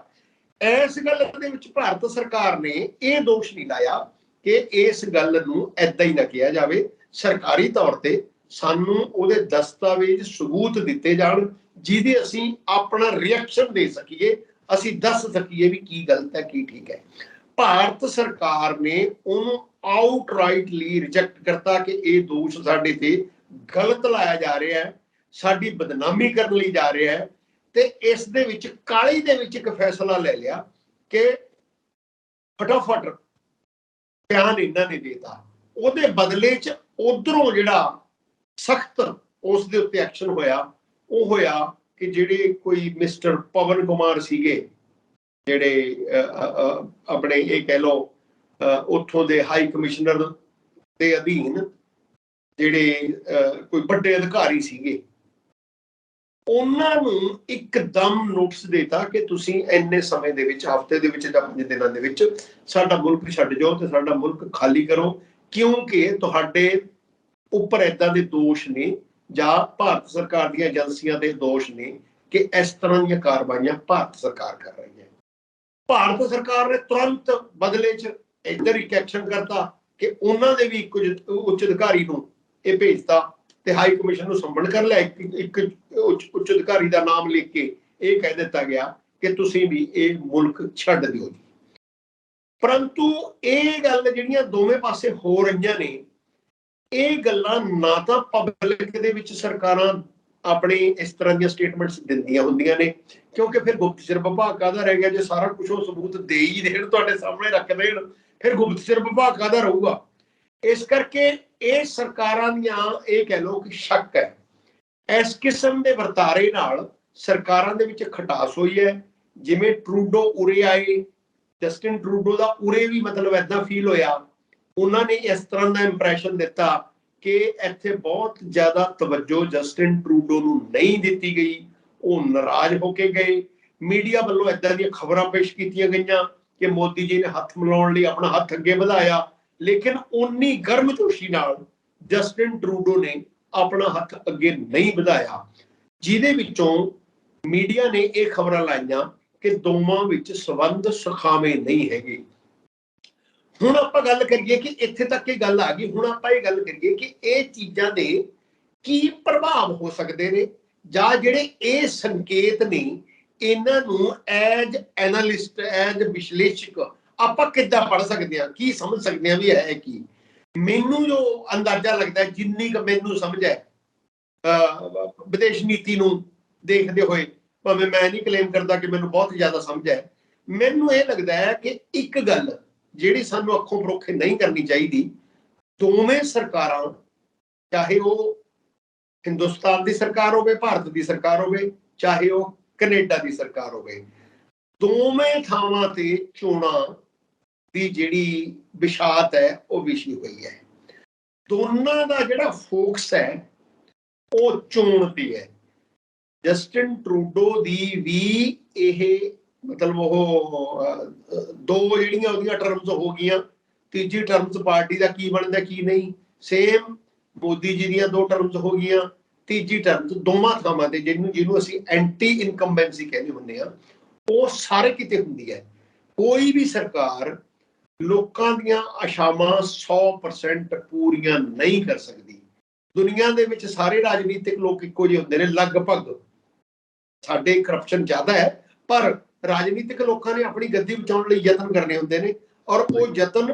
ਇਸ ਗੱਲ ਦੇ ਵਿੱਚ ਭਾਰਤ ਸਰਕਾਰ ਨੇ ਇਹ ਦੋਸ਼ ਨਹੀਂ ਲਾਇਆ ਕਿ ਇਸ ਗੱਲ ਨੂੰ ਏਦਾਂ ਹੀ ਨਾ ਕਿਹਾ ਜਾਵੇ। ਸਰਕਾਰੀ ਤੌਰ ਤੇ ਸਾਨੂੰ ਉਹਦੇ ਦਸਤਾਵੇਜ਼ ਸਬੂਤ ਦਿੱਤੇ ਜਾਣ ਜਿਹਦੇ ਅਸੀਂ ਆਪਣਾ ਰਿਐਕਸ਼ਨ ਦੇ ਸਕੀਏ, ਅਸੀਂ ਦੱਸ ਸਕੀਏ ਵੀ ਕੀ ਗਲਤ ਹੈ ਕੀ ਠੀਕ ਹੈ। ਭਾਰਤ ਸਰਕਾਰ ਨੇ ਉਹਨੂੰ ਆਊਟਰਾਈਟਲੀ ਰਿਜੈਕਟ ਕਰਤਾ ਕਿ ਇਹ ਦੋਸ਼ ਸਾਡੇ ਤੇ ਗਲਤ ਲਾਇਆ ਜਾ ਰਿਹਾ ਹੈ, ਸਾਡੀ ਬਦਨਾਮੀ ਕਰਨ ਲਈ ਜਾ ਰਿਹਾ ਹੈ। ਤੇ ਇਸ ਦੇ ਵਿੱਚ ਕਾਹਲੀ ਦੇ ਵਿੱਚ ਇੱਕ ਫੈਸਲਾ ਲੈ ਲਿਆ ਕਿ ਫਟਾਫਟ ਬਿਆਨ ਇਹਨਾਂ ਨੇ ਦੇਤਾ। ਉਹਦੇ ਬਦਲੇ 'ਚ ਉਧਰੋਂ ਜਿਹੜਾ ਸਖਤ ਉਸ ਦੇ ਉੱਤੇ ਐਕਸ਼ਨ ਹੋਇਆ ਉਹ ਹੋਇਆ ਕਿ ਜਿਹੜੇ ਕੋਈ ਮਿਸਟਰ ਪਵਨ ਕੁਮਾਰ ਸੀਗੇ, ਜਿਹੜੇ ਆਪਣੇ ਇਹ ਕਹਿ ਲਓ ਉੱਥੋਂ ਦੇ ਹਾਈ ਕਮਿਸ਼ਨਰ ਦੇ ਅਧੀਨ ਜਿਹੜੇ ਕੋਈ ਵੱਡੇ ਅਧਿਕਾਰੀ ਸੀਗੇ, ਉਹਨਾਂ ਨੂੰ ਇੱਕਦਮ ਨੋਟਿਸ ਦੇਤਾ ਕਿ ਤੁਸੀਂ ਇੰਨੇ ਸਮੇਂ ਦੇ ਵਿੱਚ, ਹਫ਼ਤੇ ਦੇ ਵਿੱਚ ਜਾਂ 5 ਦਿਨਾਂ ਦੇ ਵਿੱਚ ਸਾਡਾ ਮੁਲਕ ਛੱਡ ਜਾਓ ਤੇ ਸਾਡਾ ਮੁਲਕ ਖਾਲੀ ਕਰੋ, ਕਿਉਂਕਿ ਤੁਹਾਡੇ ਉੱਪਰ ਏਦਾਂ ਦੇ ਦੋਸ਼ ਨੇ ਜਾਂ ਭਾਰਤ ਸਰਕਾਰ ਦੀਆਂ ਏਜੰਸੀਆਂ ਦੇ ਦੋਸ਼ ਨੇ ਕਿ ਇਸ ਤਰ੍ਹਾਂ ਦੀਆਂ ਕਾਰਵਾਈਆਂ ਭਾਰਤ ਸਰਕਾਰ ਕਰ ਰਹੀ ਹੈ। ਭਾਰਤ ਸਰਕਾਰ ਨੇ ਤੁਰੰਤ ਬਦਲੇ 'ਚ ਇੱਧਰ ਹੀ ਐਕਸ਼ਨ ਕਰਤਾ ਕਿ ਉਹਨਾਂ ਦੇ ਵੀ ਉੱਚ ਅਧਿਕਾਰੀ ਨੂੰ ਇਹ ਭੇਜਤਾ ਤੇ ਹਾਈ ਕਮਿਸ਼ਨ ਨੂੰ ਸੰਬੰਧ ਕਰ ਲਿਆ। ਇੱਕ ਉੱਚ ਅਧਿਕਾਰੀ ਦਾ ਨਾਮ ਲਿਖ ਕੇ ਇਹ ਕਹਿ ਦਿੱਤਾ ਗਿਆ ਕਿ ਤੁਸੀਂ ਵੀ ਇਹ ਮੁਲਕ ਛੱਡ ਦਿਓ ਜੀ। ਪਰੰਤੂ ਇਹ ਗੱਲ ਜਿਹੜੀਆਂ ਦੋਵੇਂ ਪਾਸੇ ਹੋ ਰਹੀਆਂ ਨੇ, ਇਹ ਗੱਲਾਂ ਨਾ ਤਾਂ ਪਬਲਿਕ ਦੇ ਵਿੱਚ ਸਰਕਾਰਾਂ ਆਪਣੇ ਇਸ ਤਰ੍ਹਾਂ ਦੀਆਂ ਸਟੇਟਮੈਂਟਸ ਦਿੰਦੀਆਂ ਹੁੰਦੀਆਂ ਨੇ, ਕਿਉਂਕਿ ਫਿਰ ਗੁਪਤਚਰ ਵਿਭਾਗ ਕਾਹਦਾ ਰਹਿ ਗਿਆ। ਜੇ ਸਾਰਾ ਕੁਝ ਉਹ ਸਬੂਤ ਦੇ ਹੀ ਦੇਣ, ਤੁਹਾਡੇ ਸਾਹਮਣੇ ਰੱਖ ਦੇਣ, ਫਿਰ ਗੁਪਤਚਰ ਵਿਭਾਗ ਕਾਹਦਾ ਰਹੂਗਾ। ਇਸ ਕਰਕੇ ਇਹ ਸਰਕਾਰਾਂ ਦੀਆਂ ਇਹ ਕਹਿ ਲਓ ਕਿ ਸ਼ੱਕ ਹੈ। ਇਸ ਕਿਸਮ ਦੇ ਵਰਤਾਰੇ ਨਾਲ ਸਰਕਾਰਾਂ ਦੇ ਵਿੱਚ ਖਟਾਸ ਹੋਈ ਹੈ। ਜਿਵੇਂ ਟਰੂਡੋ ਉਰੇ ਆਏ, ਜਸਟਿਨ ਟਰੂਡੋ ਦਾ ਉਰੇ ਵੀ ਮਤਲਬ ਏਦਾਂ ਫੀਲ ਹੋਇਆ, ਉਹਨਾਂ ਨੇ ਇਸ ਤਰ੍ਹਾਂ ਦਾ ਇੰਪ੍ਰੈਸ਼ਨ ਦਿੱਤਾ ਕਿ ਇੱਥੇ ਬਹੁਤ ਜ਼ਿਆਦਾ ਤਵੱਜੋ ਜਸਟਿਨ ਟਰੂਡੋ ਨੂੰ ਨਹੀਂ ਦਿੱਤੀ ਗਈ, ਉਹ ਨਾਰਾਜ਼ ਹੋ ਕੇ ਗਏ। ਮੀਡੀਆ ਵੱਲੋਂ ਏਦਾਂ ਦੀਆਂ ਖਬਰਾਂ ਪੇਸ਼ ਕੀਤੀਆਂ ਗਈਆਂ ਕਿ ਮੋਦੀ ਜੀ ਨੇ ਹੱਥ ਮਿਲਾਉਣ ਲਈ ਆਪਣਾ ਹੱਥ ਅੱਗੇ ਵਧਾਇਆ, ਲੇਕਿਨ ਉਨੀ ਗਰਮਜੋਸ਼ੀ ਨਾਲ ਜਸਟਿਨ ਟਰੂਡੋ ਨੇ ਆਪਣਾ ਹੱਥ ਅੱਗੇ ਨਹੀਂ ਵਧਾਇਆ, ਜਿਹਦੇ ਵਿੱਚੋਂ ਮੀਡੀਆ ਨੇ ਇਹ ਖਬਰਾਂ ਲਾਈਆਂ ਕਿ ਦੋਵਾਂ ਵਿੱਚ ਸੰਬੰਧ ਸੁਖਾਵੇਂ ਨਹੀਂ ਹੈਗੇ। ਹੁਣ ਆਪਾਂ ਗੱਲ ਕਰੀਏ ਕਿ ਇੱਥੇ ਤੱਕ ਇਹ ਗੱਲ ਆ ਗਈ, ਹੁਣ ਆਪਾਂ ਇਹ ਗੱਲ ਕਰੀਏ ਕਿ ਇਹ ਚੀਜ਼ਾਂ ਦੇ ਕੀ ਪ੍ਰਭਾਵ ਹੋ ਸਕਦੇ ਨੇ, ਜਾਂ ਜਿਹੜੇ ਇਹ ਸੰਕੇਤ ਨੇ ਇਹਨਾਂ ਨੂੰ ਐਜ ਐਨਾਲਿਸਟ, ਐਜ ਵਿਸ਼ਲੇਸ਼ਕ ਆਪਾਂ ਕਿੱਦਾਂ ਪੜ੍ਹ ਸਕਦੇ ਹਾਂ, ਕੀ ਸਮਝ ਸਕਦੇ ਹਾਂ ਵੀ ਹੈ ਕੀ। ਮੈਨੂੰ ਜੋ ਅੰਦਾਜ਼ਾ ਲੱਗਦਾ, ਜਿੰਨੀ ਕੁ ਮੈਨੂੰ ਸਮਝ ਹੈ ਵਿਦੇਸ਼ ਨੀਤੀ ਨੂੰ ਦੇਖਦੇ ਹੋਏ, ਭਾਵੇਂ ਮੈਂ ਨਹੀਂ ਕਲੇਮ ਕਰਦਾ ਕਿ ਮੈਨੂੰ ਬਹੁਤ ਜ਼ਿਆਦਾ ਸਮਝ ਹੈ, ਮੈਨੂੰ ਇਹ ਲੱਗਦਾ ਹੈ ਕਿ ਇੱਕ ਗੱਲ ਜਿਹੜੀ ਸਾਨੂੰ ਅੱਖੋਂ ਪਰੋਖੇ ਨਹੀਂ ਕਰਨੀ ਚਾਹੀਦੀ, ਦੋਵੇਂ ਸਰਕਾਰਾਂ, ਚਾਹੇ ਉਹ ਹਿੰਦੁਸਤਾਨ ਦੀ ਸਰਕਾਰ ਹੋਵੇ, ਭਾਰਤ ਦੀ ਸਰਕਾਰ ਹੋਵੇ, ਚਾਹੇ ਉਹ ਕੈਨੇਡਾ ਦੀ ਸਰਕਾਰ ਹੋਵੇ, ਦੋਵੇਂ ਥਾਵਾਂ ਤੇ ਚੋਣਾਂ ਦੀ ਜਿਹੜੀ ਵਿਸ਼ਾਤ ਹੈ ਉਹ ਵਿਛੀ ਹੋਈ ਹੈ। ਦੋਨਾਂ ਦਾ ਜਿਹੜਾ ਫੋਕਸ ਹੈ ਉਹ ਚੋਣ ਤੇ ਹੈ। ਜਸਟਿਨ ਟਰੂਡੋ ਦੀ ਵੀ ਇਹ ਮਤਲਬ ਉਹ ਦੋ ਜਿਹੜੀਆਂ ਉਹਦੀਆਂ ਟਰਮਸ ਹੋ ਗਈਆਂ, ਤੀਜੀ ਟਰਮਸ ਪਾਰਟੀ ਦਾ ਕੀ ਬਣਦਾ ਕੀ ਨਹੀਂ, ਸੇਮ ਮੋਦੀ ਜੀ ਦੀਆਂ 2 ਟਰਮਸ ਹੋ ਗਈਆਂ, ਤੀਜੀ ਟਰਮਸ ਦੋਵਾਂ ਥਾਵਾਂ ਤੇ ਜਿਹਨੂੰ ਅਸੀਂ ਐਂਟੀ ਇਨਕੰਬੈਂਸੀ ਕਹਿੰਦੇ ਹੁੰਦੇ ਆ, ਉਹ ਸਾਰੇ ਕਿਤੇ ਹੁੰਦੀ ਹੈ। ਕੋਈ ਵੀ ਸਰਕਾਰ ਲੋਕਾਂ ਦੀਆਂ ਆਸ਼ਾਵਾਂ 100% ਪੂਰੀਆਂ ਨਹੀਂ ਕਰ ਸਕਦੀ। ਦੁਨੀਆ ਦੇ ਵਿੱਚ ਸਾਰੇ ਰਾਜਨੀਤਿਕ ਲੋਕ ਇੱਕੋ ਜਿਹੇ ਹੁੰਦੇ ਨੇ ਲਗਭਗ, ਸਾਡੇ ਕਰਪਸ਼ਨ ਜ਼ਿਆਦਾ ਹੈ, ਪਰ ਰਾਜਨੀਤਿਕ ਲੋਕਾਂ ਨੇ ਆਪਣੀ ਗੱਦੀ ਬਚਾਉਣ ਲਈ ਯਤਨ ਕਰਨੇ ਹੁੰਦੇ ਨੇ, ਔਰ ਉਹ ਯਤਨ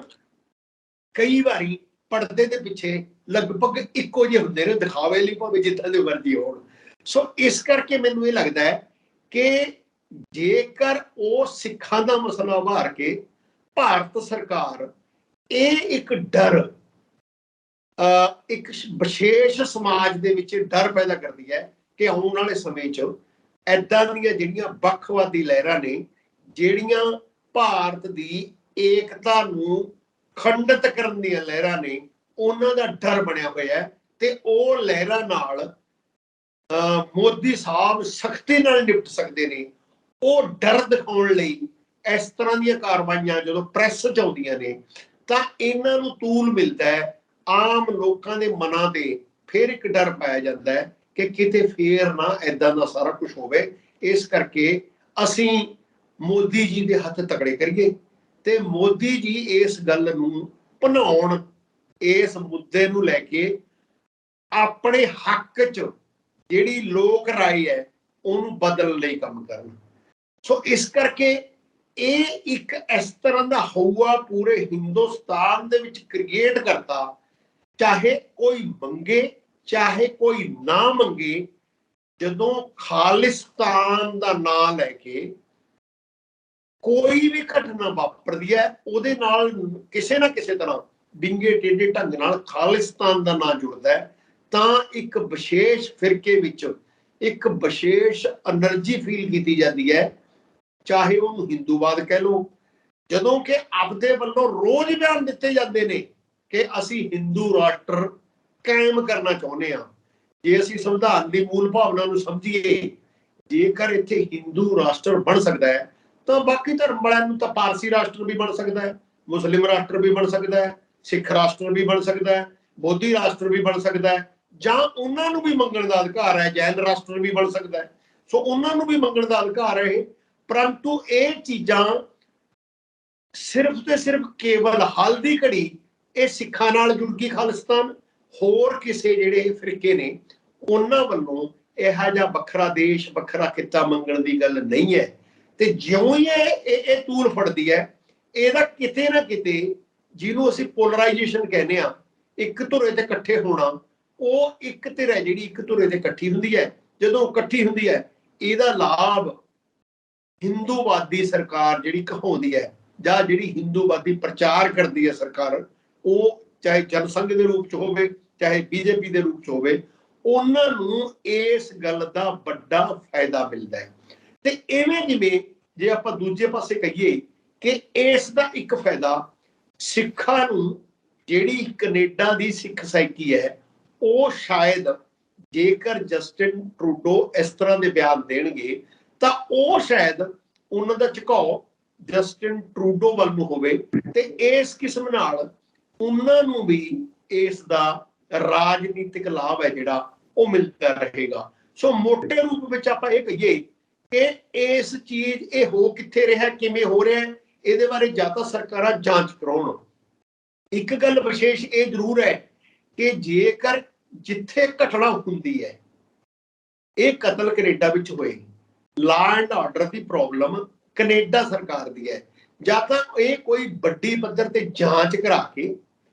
ਕਈ ਵਾਰੀ ਪਰਦੇ ਦੇ ਪਿੱਛੇ ਲਗਭਗ ਇੱਕੋ ਜਿਹੇ ਹੁੰਦੇ ਨੇ, ਦਿਖਾਵੇ ਲਈ ਭਾਵੇਂ ਜਿੱਦਾਂ ਦੇ ਮਰਜ਼ੀ ਹੋਣ। ਸੋ ਇਸ ਕਰਕੇ ਮੈਨੂੰ ਇਹ ਲੱਗਦਾ ਹੈ ਕਿ ਜੇਕਰ ਉਹ ਸਿੱਖਾਂ ਦਾ ਮਸਲਾ ਉਭਾਰ ਕੇ ਭਾਰਤ ਸਰਕਾਰ ਇਹ ਇੱਕ ਡਰ, ਇੱਕ ਵਿਸ਼ੇਸ਼ ਸਮਾਜ ਦੇ ਵਿੱਚ ਡਰ ਪੈਦਾ ਕਰਦੀ ਹੈ ਕਿ ਆਉਣ ਵਾਲੇ ਸਮੇਂ 'ਚ ਏਦਾਂ ਦੀਆਂ ਜਿਹੜੀਆਂ ਵੱਖਵਾਦੀ ਲਹਿਰਾਂ ਨੇ, ਜਿਹੜੀਆਂ ਭਾਰਤ ਦੀ ਏਕਤਾ ਨੂੰ ਖੰਡਿਤ ਕਰਨ ਦੀਆਂ ਲਹਿਰਾਂ ਨੇ, ਉਹਨਾਂ ਦਾ ਡਰ ਬਣਿਆ ਹੋਇਆ ਹੈ ਤੇ ਉਹ ਲਹਿਰਾਂ ਨਾਲ ਮੋਦੀ ਸਾਹਿਬ ਸਖਤੀ ਨਾਲ ਨਿਪਟ ਸਕਦੇ ਨੇ। ਉਹ ਡਰ ਦਿਖਾਉਣ ਲਈ ਇਸ ਤਰ੍ਹਾਂ ਦੀਆਂ ਕਾਰਵਾਈਆਂ ਜਦੋਂ ਪ੍ਰੈਸ 'ਚ ਆਉਂਦੀਆਂ ਨੇ ਤਾਂ ਇਹਨਾਂ ਨੂੰ ਤੂਲ ਮਿਲਦਾ ਹੈ, ਆਮ ਲੋਕਾਂ ਦੇ ਮਨਾਂ ਤੇ ਫਿਰ ਇੱਕ ਡਰ ਪਾਇਆ ਜਾਂਦਾ ਹੈ ਕਿ ਕਿਤੇ ਫੇਰ ਨਾ ਏਦਾਂ ਦਾ ਸਾਰਾ ਕੁਝ ਹੋਵੇ। ਇਸ ਕਰਕੇ ਅਸੀਂ ਮੋਦੀ ਜੀ ਦੇ ਹੱਥ ਤਕੜੇ ਕਰੀਏ ਤੇ ਮੋਦੀ ਜੀ ਇਸ ਗੱਲ ਨੂੰ ਭਨਾਉਣ ਇਸ ਮੁੱਦੇ ਨੂੰ ਲੈ ਕੇ ਆਪਣੇ ਹੱਕ 'ਚ ਜਿਹੜੀ ਲੋਕ ਰਾਏ ਹੈ ਉਹਨੂੰ ਬਦਲਣ ਲਈ ਕੰਮ ਕਰਨ। ਸੋ ਇਸ ਕਰਕੇ ਇਹ ਇੱਕ ਇਸ ਤਰ੍ਹਾਂ ਦਾ ਹਊਆ ਪੂਰੇ ਹਿੰਦੁਸਤਾਨ ਦੇ ਵਿੱਚ ਕ੍ਰੀਏਟ ਕਰਤਾ, ਚਾਹੇ ਕੋਈ ਮੰਗੇ ਚਾਹੇ ਕੋਈ ਨਾ ਮੰਗੇ, ਜਦੋਂ ਖਾਲਿਸਤਾਨ ਦਾ ਨਾਂ ਲੈ ਕੇ ਕੋਈ ਵੀ ਘਟਨਾ ਵਾਪਰਦੀ ਹੈ ਉਹਦੇ ਨਾਲ ਕਿਸੇ ਨਾ ਕਿਸੇ ਤਰ੍ਹਾਂ ਵਿੰਗੇ ਟੇਢੇ ਢੰਗ ਨਾਲ ਖਾਲਿਸਤਾਨ ਦਾ ਨਾਂ ਜੁੜਦਾ ਹੈ, ਤਾਂ ਇੱਕ ਵਿਸ਼ੇਸ਼ ਫਿਰਕੇ ਵਿੱਚ ਇੱਕ ਵਿਸ਼ੇਸ਼ એનર્ਜੀ ਫੀਲ ਕੀਤੀ ਜਾਂਦੀ ਹੈ, ਚਾਹੇ ਉਹਨੂੰ ਹਿੰਦੂਵਾਦ ਕਹਿ ਲਓ। ਜਦੋਂ ਕਿ ਆਪਦੇ ਵੱਲੋਂ ਰੋਜ਼ ਬਿਆਨ ਦਿੱਤੇ ਜਾਂਦੇ ਨੇ ਕਿ ਅਸੀਂ ਹਿੰਦੂ ਰਾਸ਼ਟਰ ਕਾਇਮ ਕਰਨਾ ਚਾਹੁੰਦੇ ਹਾਂ। ਜੇ ਅਸੀਂ ਸੰਵਿਧਾਨ ਦੀ ਮੂਲ ਭਾਵਨਾ ਨੂੰ ਸਮਝੀਏ, ਜੇਕਰ ਇੱਥੇ ਹਿੰਦੂ ਰਾਸ਼ਟਰ ਬਣ ਸਕਦਾ ਹੈ ਤਾਂ ਬਾਕੀ ਧਰਮ ਵਾਲਿਆਂ ਨੂੰ ਤਾਂ ਪਾਰਸੀ ਰਾਸ਼ਟਰ ਵੀ ਬਣ ਸਕਦਾ ਹੈ, ਮੁਸਲਿਮ ਰਾਸ਼ਟਰ ਵੀ ਬਣ ਸਕਦਾ ਹੈ, ਸਿੱਖ ਰਾਸ਼ਟਰ ਵੀ ਬਣ ਸਕਦਾ ਹੈ, ਬੋਧੀ ਰਾਸ਼ਟਰ ਵੀ ਬਣ ਸਕਦਾ ਹੈ, ਜਾਂ ਉਹਨਾਂ ਨੂੰ ਵੀ ਮੰਗਣ ਦਾ ਅਧਿਕਾਰ ਹੈ, ਜੈਨ ਰਾਸ਼ਟਰ ਵੀ ਬਣ ਸਕਦਾ ਹੈ। ਸੋ ਉਹਨਾਂ ਨੂੰ ਵੀ ਮੰਗਣ ਦਾ ਅਧਿਕਾਰ ਹੈ। ਪਰੰਤੂ ਇਹ ਚੀਜ਼ਾਂ ਸਿਰਫ ਤੇ ਸਿਰਫ ਕੇਵਲ ਹਾਲ ਦੀ ਘੜੀ ਇਹ ਸਿੱਖਾਂ ਨਾਲ ਜੁੜ ਗਈ ਖਾਲਿਸਤਾਨ, ਹੋਰ ਕਿਸੇ ਜਿਹੜੇ ਫਿਰਕੇ ਨੇ ਉਹਨਾਂ ਵੱਲੋਂ ਇਹੋ ਜਿਹਾ ਵੱਖਰਾ ਦੇਸ਼ ਵੱਖਰਾ ਖਿੱਤਾ ਮੰਗਣ ਦੀ ਗੱਲ ਨਹੀਂ ਹੈ। ਤੇ ਜਿਉਂ ਹੀ ਇਹ ਤੂਲ ਫੜਦੀ ਹੈ, ਇਹਦਾ ਕਿਤੇ ਨਾ ਕਿਤੇ ਜਿਹਨੂੰ ਅਸੀਂ ਪੋਲਰਾਈਜੇਸ਼ਨ ਕਹਿੰਦੇ ਆ, ਇੱਕ ਧੁਰੇ ਤੇ ਇਕੱਠੇ ਹੋਣਾ, ਉਹ ਇੱਕ ਧਿਰ ਹੈ ਜਿਹੜੀ ਇੱਕ ਧੁਰੇ ਤੇ ਇਕੱਠੀ ਹੁੰਦੀ ਹੈ। ਜਦੋਂ ਇਕੱਠੀ ਹੁੰਦੀ ਹੈ ਇਹਦਾ ਲਾਭ ਹਿੰਦੂਵਾਦੀ ਸਰਕਾਰ ਜਿਹੜੀ ਕਹਾਉਂਦੀ ਹੈ ਜਾਂ ਜਿਹੜੀ ਹਿੰਦੂਵਾਦੀ ਪ੍ਰਚਾਰ ਕਰਦੀ ਹੈ ਸਰਕਾਰ, ਉਹ ਚਾਹੇ ਜਨਸੰਘ ਦੇ ਰੂਪ 'ਚ ਹੋਵੇ ਚਾਹੇ ਬੀਜੇਪੀ ਦੇ ਰੂਪ 'ਚ ਹੋਵੇ, ਉਹਨਾਂ ਨੂੰ ਇਸ ਗੱਲ ਦਾ ਵੱਡਾ ਫਾਇਦਾ ਮਿਲਦਾ ਹੈ। ਤੇ ਇਵੇਂ ਜਿਵੇਂ ਜੇ ਆਪਾਂ ਦੂਜੇ ਪਾਸੇ ਕਹੀਏ ਕਿ ਇਸ ਦਾ ਇੱਕ ਫਾਇਦਾ ਸਿੱਖਾਂ ਨੂੰ, ਜਿਹੜੀ ਕੈਨੇਡਾ ਦੀ ਸਿੱਖ ਸਾਇਕੀ ਹੈ, ਉਹ ਸ਼ਾਇਦ ਜੇਕਰ ਜਸਟਿਨ ਟਰੂਡੋ ਇਸ ਤਰ੍ਹਾਂ ਦੇ ਬਿਆਨ ਦੇਣਗੇ ਤਾਂ ਉਹ ਸ਼ਾਇਦ ਉਹਨਾਂ ਦਾ ਝੁਕਾਓ ਜਸਟਿਨ ਟਰੂਡੋ ਵੱਲ ਨੂੰ ਹੋਵੇ, ਤੇ ਇਸ ਕਿਸਮ ਨਾਲ ਉਹਨਾਂ ਨੂੰ ਵੀ ਇਸ ਦਾ ਰਾਜਨੀਤਿਕ ਲਾਭ ਹੈ ਜਿਹੜਾ ਉਹ ਮਿਲਦਾ ਰਹੇਗਾ। ਸੋ ਮੋਟੇ ਰੂਪ ਵਿੱਚ ਆਪਾਂ ਇਹ ਕਹੀਏ ਕਿ ਇਸ ਚੀਜ਼ ਇਹ ਹੋ ਕਿੱਥੇ ਰਿਹਾ, ਕਿਵੇਂ ਹੋ ਰਿਹਾ, ਇਹਦੇ ਬਾਰੇ ਜਾਂ ਤਾਂ ਸਰਕਾਰਾਂ ਜਾਂਚ ਕਰਾਉਣ। ਇੱਕ ਗੱਲ ਵਿਸ਼ੇਸ਼ ਇਹ ਜ਼ਰੂਰ ਹੈ ਕਿ ਜੇਕਰ ਜਿੱਥੇ ਘਟਨਾ ਹੁੰਦੀ ਹੈ, ਇਹ ਕਤਲ ਕੈਨੇਡਾ ਵਿੱਚ ਹੋਏ, law and order the problem Canada ਸਰਕਾਰ ਦੀ ਹੈ, ਜਾਂ ਤਾਂ ਇਹ ਕੋਈ ਵੱਡੀ ਪੱਧਰ ਤੇ ਜਾਂਚ ਕਰਾ ਕੇ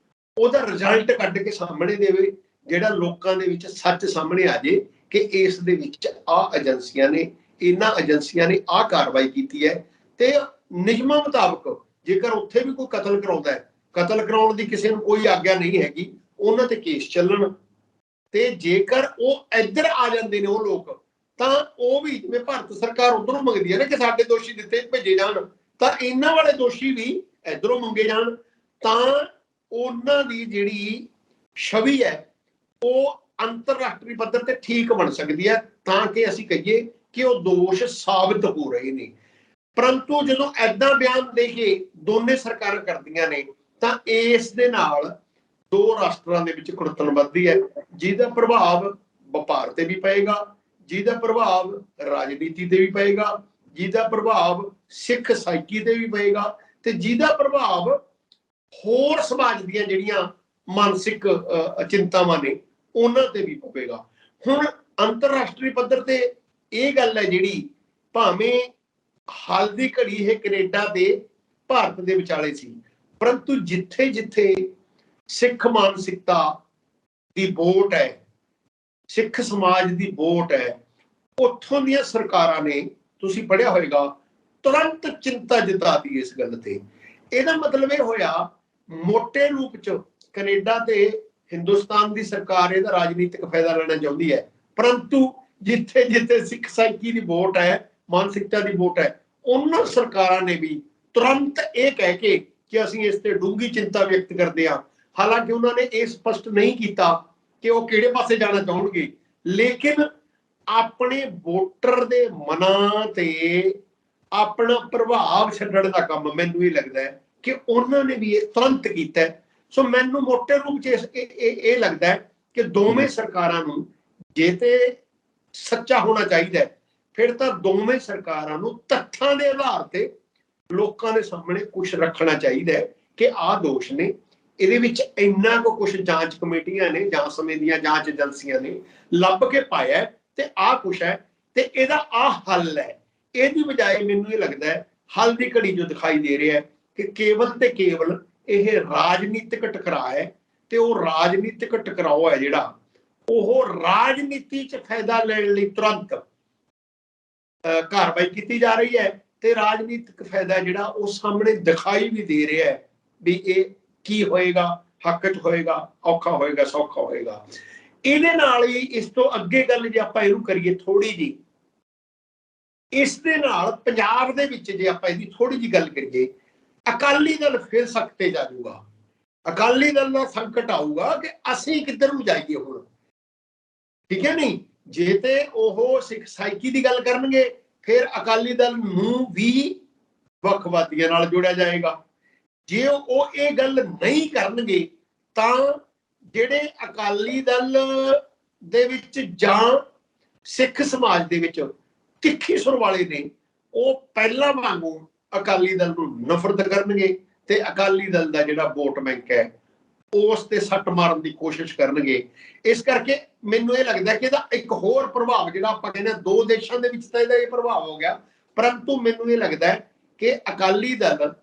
ਉਹਦਾ ਰਿਜ਼ਲਟ ਕੱਢ ਕੇ ਸਾਹਮਣੇ ਦੇਵੇ, ਜਿਹੜਾ ਲੋਕਾਂ ਦੇ ਵਿੱਚ ਸੱਚ ਸਾਹਮਣੇ ਆ ਜੇ ਕਿ ਇਸ ਦੇ ਵਿੱਚ ਆਹ ਏਜੰਸੀਆਂ ਨੇ, ਇਹਨਾਂ ਏਜੰਸੀਆਂ ਨੇ ਆਹ ਕਾਰਵਾਈ ਕੀਤੀ ਹੈ, ਤੇ ਨਿਯਮਾਂ ਮੁਤਾਬਕ ਜੇਕਰ ਉੱਥੇ ਵੀ ਕੋਈ ਕਤਲ ਕਰਾਉਂਦਾ ਹੈ, ਕਤਲ ਕਰਾਉਣ ਦੀ ਕਿਸੇ ਨੂੰ ਕੋਈ ਆਗਿਆ ਨਹੀਂ ਹੈਗੀ, ਉਹਨਾਂ ਤੇ ਕੇਸ ਚੱਲਣ। ਤੇ ਜੇਕਰ ਉਹ ਇੱਧਰ ਆ ਜਾਂਦੇ ਨੇ ਉਹ ਲੋਕ, ਤਾਂ ਉਹ ਵੀ ਜਿਵੇਂ ਭਾਰਤ ਸਰਕਾਰ ਉਧਰੋਂ ਮੰਗਦੀ ਹੈ ਨਾ ਕਿ ਸਾਡੇ ਦੋਸ਼ੀ ਦਿੱਤੇ ਭੇਜੇ ਜਾਣ, ਤਾਂ ਇਹਨਾਂ ਵਾਲੇ ਦੋਸ਼ੀ ਵੀ ਇੱਧਰੋਂ ਮੰਗੇ ਜਾਣ, ਤਾਂ ਉਹਨਾਂ ਦੀ ਜਿਹੜੀ ਛਵੀ ਹੈ ਉਹ ਅੰਤਰਰਾਸ਼ਟਰੀ ਪੱਧਰ ਤੇ ਠੀਕ ਬਣ ਸਕਦੀ ਹੈ, ਤਾਂ ਕਿ ਅਸੀਂ ਕਹੀਏ ਕਿ ਉਹ ਦੋਸ਼ ਸਾਬਤ ਹੋ ਰਹੇ ਨੇ। ਪਰੰਤੂ ਜਦੋਂ ਏਦਾਂ ਬਿਆਨ ਦੇ ਕੇ ਦੋਨੇ ਸਰਕਾਰਾਂ ਕਰਦੀਆਂ ਨੇ, ਤਾਂ ਇਸ ਦੇ ਨਾਲ ਦੋ ਰਾਸ਼ਟਰਾਂ ਦੇ ਵਿੱਚ ਕੁੜਤਣ ਵੱਧਦੀ ਹੈ, ਜਿਹਦਾ ਪ੍ਰਭਾਵ ਵਪਾਰ ਤੇ ਵੀ ਪਏਗਾ, ਜਿਹਦਾ ਪ੍ਰਭਾਵ ਰਾਜਨੀਤੀ ਤੇ ਵੀ ਪਏਗਾ, ਜਿਹਦਾ ਪ੍ਰਭਾਵ ਸਿੱਖ ਸਾਇਕੀ ਤੇ ਵੀ ਪਏਗਾ, ਤੇ ਜਿਹਦਾ ਪ੍ਰਭਾਵ ਹੋਰ ਸਮਾਜ ਦੀਆਂ ਜਿਹੜੀਆਂ ਮਾਨਸਿਕ ਚਿੰਤਾਵਾਂ ਨੇ ਉਹਨਾਂ ਤੇ ਵੀ ਪਵੇਗਾ। ਹੁਣ ਅੰਤਰਰਾਸ਼ਟਰੀ ਪੱਧਰ ਤੇ ਇਹ ਗੱਲ ਹੈ ਜਿਹੜੀ, ਭਾਵੇਂ ਹਾਲ ਦੀ ਘੜੀ ਇਹ ਕੈਨੇਡਾ ਤੇ ਭਾਰਤ ਦੇ ਵਿਚਾਲੇ ਸੀ, ਪਰੰਤੂ ਜਿੱਥੇ ਜਿੱਥੇ ਸਿੱਖ ਮਾਨਸਿਕਤਾ ਦੀ ਵੋਟ ਹੈ, ਸਿੱਖ ਸਮਾਜ ਦੀ ਵੋਟ ਹੈ, ਉੱਥੋਂ ਦੀਆਂ ਸਰਕਾਰਾਂ ਨੇ, ਤੁਸੀਂ ਪੜ੍ਹਿਆ ਹੋਏਗਾ, ਤੁਰੰਤ ਚਿੰਤਾ ਜਤਾਤੀ ਇਸ ਗੱਲ ਤੇ। ਇਹਦਾ ਮਤਲਬ ਇਹ ਹੋਇਆ ਮੋਟੇ ਰੂਪ ਚ ਕੈਨੇਡਾ ਤੇ ਹਿੰਦੁਸਤਾਨ ਦੀ ਸਰਕਾਰ ਇਹਦਾ ਰਾਜਨੀਤਿਕ ਫਾਇਦਾ ਲੈਣਾ ਚਾਹੁੰਦੀ ਹੈ, ਪਰੰਤੂ ਜਿੱਥੇ ਜਿੱਥੇ ਸਿੱਖ ਸਾਇਕੀ ਦੀ ਵੋਟ ਹੈ, ਮਾਨਸਿਕਤਾ ਦੀ ਵੋਟ ਹੈ, ਉਹਨਾਂ ਸਰਕਾਰਾਂ ਨੇ ਵੀ ਤੁਰੰਤ ਇਹ ਕਹਿ ਕੇ ਕਿ ਅਸੀਂ ਇਸ ਤੇ ਡੂੰਘੀ ਚਿੰਤਾ ਵਿਅਕਤ ਕਰਦੇ ਹਾਂ। ਹਾਲਾਂਕਿ ਉਹਨਾਂ ਨੇ ਇਹ ਸਪਸ਼ਟ ਨਹੀਂ ਕੀਤਾ ਕਿ ਉਹ ਕਿਹੜੇ ਪਾਸੇ ਜਾਣਾ ਚਾਹੁੰਣਗੇ, ਲੇਕਿਨ ਆਪਣੇ ਵੋਟਰ ਦੇ ਮਨਾਂ ਤੇ ਆਪਣਾ ਪ੍ਰਭਾਵ ਛੱਡਣ ਦਾ ਕੰਮ ਮੈਨੂੰ ਇਹ ਲੱਗਦਾ ਹੈ ਕਿ ਉਹਨਾਂ ਨੇ ਵੀ ਇਹ ਤੁਰੰਤ ਕੀਤਾ। ਸੋ ਮੈਨੂੰ ਮੋਟੇ ਰੂਪ 'ਚ ਇਹ ਲੱਗਦਾ ਹੈ ਕਿ ਦੋਵੇਂ ਸਰਕਾਰਾਂ ਨੂੰ, ਜੇ ਤੇ ਸੱਚਾ ਹੋਣਾ ਚਾਹੀਦਾ, ਫਿਰ ਤਾਂ ਦੋਵੇਂ ਸਰਕਾਰਾਂ ਨੂੰ ਤੱਥਾਂ ਦੇ ਆਧਾਰ ਤੇ ਲੋਕਾਂ ਦੇ ਸਾਹਮਣੇ ਕੁਝ ਰੱਖਣਾ ਚਾਹੀਦਾ ਹੈ ਕਿ ਆਹ ਦੋਸ਼ ਨੇ, ਇਹਦੇ ਵਿੱਚ ਇੰਨਾ ਕੁਝ ਜਾਂਚ ਕਮੇਟੀਆਂ ਨੇ ਜਾਂ ਸਮੇਂ ਦੀਆਂ ਜਾਂਚ ਏਜੰਸੀਆਂ ਨੇ ਲੱਭ ਕੇ ਪਾਇਆ ਤੇ ਆਹ ਕੁਛ ਹੈ ਤੇ ਇਹਦਾ ਆਹ ਹੱਲ ਹੈ। ਇਹਦੀ ਬਜਾਏ ਮੈਨੂੰ ਇਹ ਲੱਗਦਾ ਹੈ ਹੱਲ ਦੀ ਘੜੀ ਜੋ ਦਿਖਾਈ ਦੇ ਰਿਹਾ ਹੈ ਕਿ ਕੇਵਲ ਤੇ ਕੇਵਲ ਇਹ ਰਾਜਨੀਤਿਕ ਟਕਰਾਅ ਹੈ ਤੇ ਉਹ ਰਾਜਨੀਤਿਕ ਟਕਰਾਅ ਹੈ ਜਿਹੜਾ ਉਹ ਰਾਜਨੀਤੀ 'ਚ ਫਾਇਦਾ ਲੈਣ ਲਈ ਤੁਰੰਤ ਕਾਰਵਾਈ ਕੀਤੀ ਜਾ ਰਹੀ ਹੈ ਤੇ ਰਾਜਨੀਤਿਕ ਫਾਇਦਾ ਜਿਹੜਾ ਉਹ ਸਾਹਮਣੇ ਦਿਖਾਈ ਵੀ ਦੇ ਰਿਹਾ ਹੈ ਵੀ ਇਹ ਕੀ ਹੋਏਗਾ, ਹੱਕ 'ਚ ਹੋਏਗਾ, ਔਖਾ ਹੋਏਗਾ, ਸੌਖਾ ਹੋਏਗਾ। ਇਹਦੇ ਨਾਲ ਹੀ ਇਸ ਤੋਂ ਅੱਗੇ ਗੱਲ ਜੇ ਆਪਾਂ ਇਹਨੂੰ ਕਰੀਏ ਥੋੜੀ ਜੀ, ਇਸ ਦੇ ਨਾਲ ਪੰਜਾਬ ਦੇ ਵਿੱਚ ਜੇ ਆਪਾਂ ਇਹਦੀ ਥੋੜੀ ਜੀ ਗੱਲ ਕਰੀਏ, ਅਕਾਲੀ ਦਲ ਫਿਰ ਸਖਤੇ ਜਾ ਜਾਊਗਾ। ਅਕਾਲੀ ਦਲ ਦਾ ਸੰਕਟ ਆਊਗਾ ਕਿ ਅਸੀਂ ਕਿੱਧਰ ਨੂੰ ਜਾਈਏ ਹੁਣ, ਠੀਕ ਹੈ ਨਹੀਂ। ਜੇ ਤੇ ਉਹ ਸਿੱਖ ਸਾਈਕੀ ਦੀ ਗੱਲ ਕਰਨਗੇ ਫਿਰ ਅਕਾਲੀ ਦਲ ਨੂੰ ਵੀ ਵੱਖਵਾਦੀਆਂ ਨਾਲ ਜੋੜਿਆ ਜਾਏਗਾ। ਜੇ ਉਹ ਇਹ ਗੱਲ ਨਹੀਂ ਕਰਨਗੇ ਤਾਂ ਜਿਹੜੇ ਅਕਾਲੀ ਦਲ ਦੇ ਵਿੱਚ ਜਾਂ ਸਿੱਖ ਸਮਾਜ ਦੇ ਵਿੱਚ ਤਿੱਖੀ ਸੁਰ ਵਾਲੇ ਨੇ ਉਹ ਪਹਿਲਾਂ ਵਾਂਗੂ ਅਕਾਲੀ ਦਲ ਨੂੰ ਨਫ਼ਰਤ ਕਰਨਗੇ ਤੇ ਅਕਾਲੀ ਦਲ ਦਾ ਜਿਹੜਾ ਵੋਟ ਬੈਂਕ ਹੈ ਉਸ ਤੇ ਸੱਟ ਮਾਰਨ ਦੀ ਕੋਸ਼ਿਸ਼ ਕਰਨਗੇ। ਇਸ ਕਰਕੇ ਮੈਨੂੰ ਇਹ ਲੱਗਦਾ ਕਿ ਇਹਦਾ ਇੱਕ ਹੋਰ ਪ੍ਰਭਾਵ ਜਿਹੜਾ ਆਪਾਂ ਕਹਿੰਦੇ ਹਾਂ, ਦੋ ਦੇਸ਼ਾਂ ਦੇ ਵਿੱਚ ਤਾਂ ਇਹਦਾ ਇਹ ਪ੍ਰਭਾਵ ਹੋ ਗਿਆ, ਪਰੰਤੂ ਮੈਨੂੰ ਇਹ ਲੱਗਦਾ ਹੈ ਕਿ ਅਕਾਲੀ ਦਲ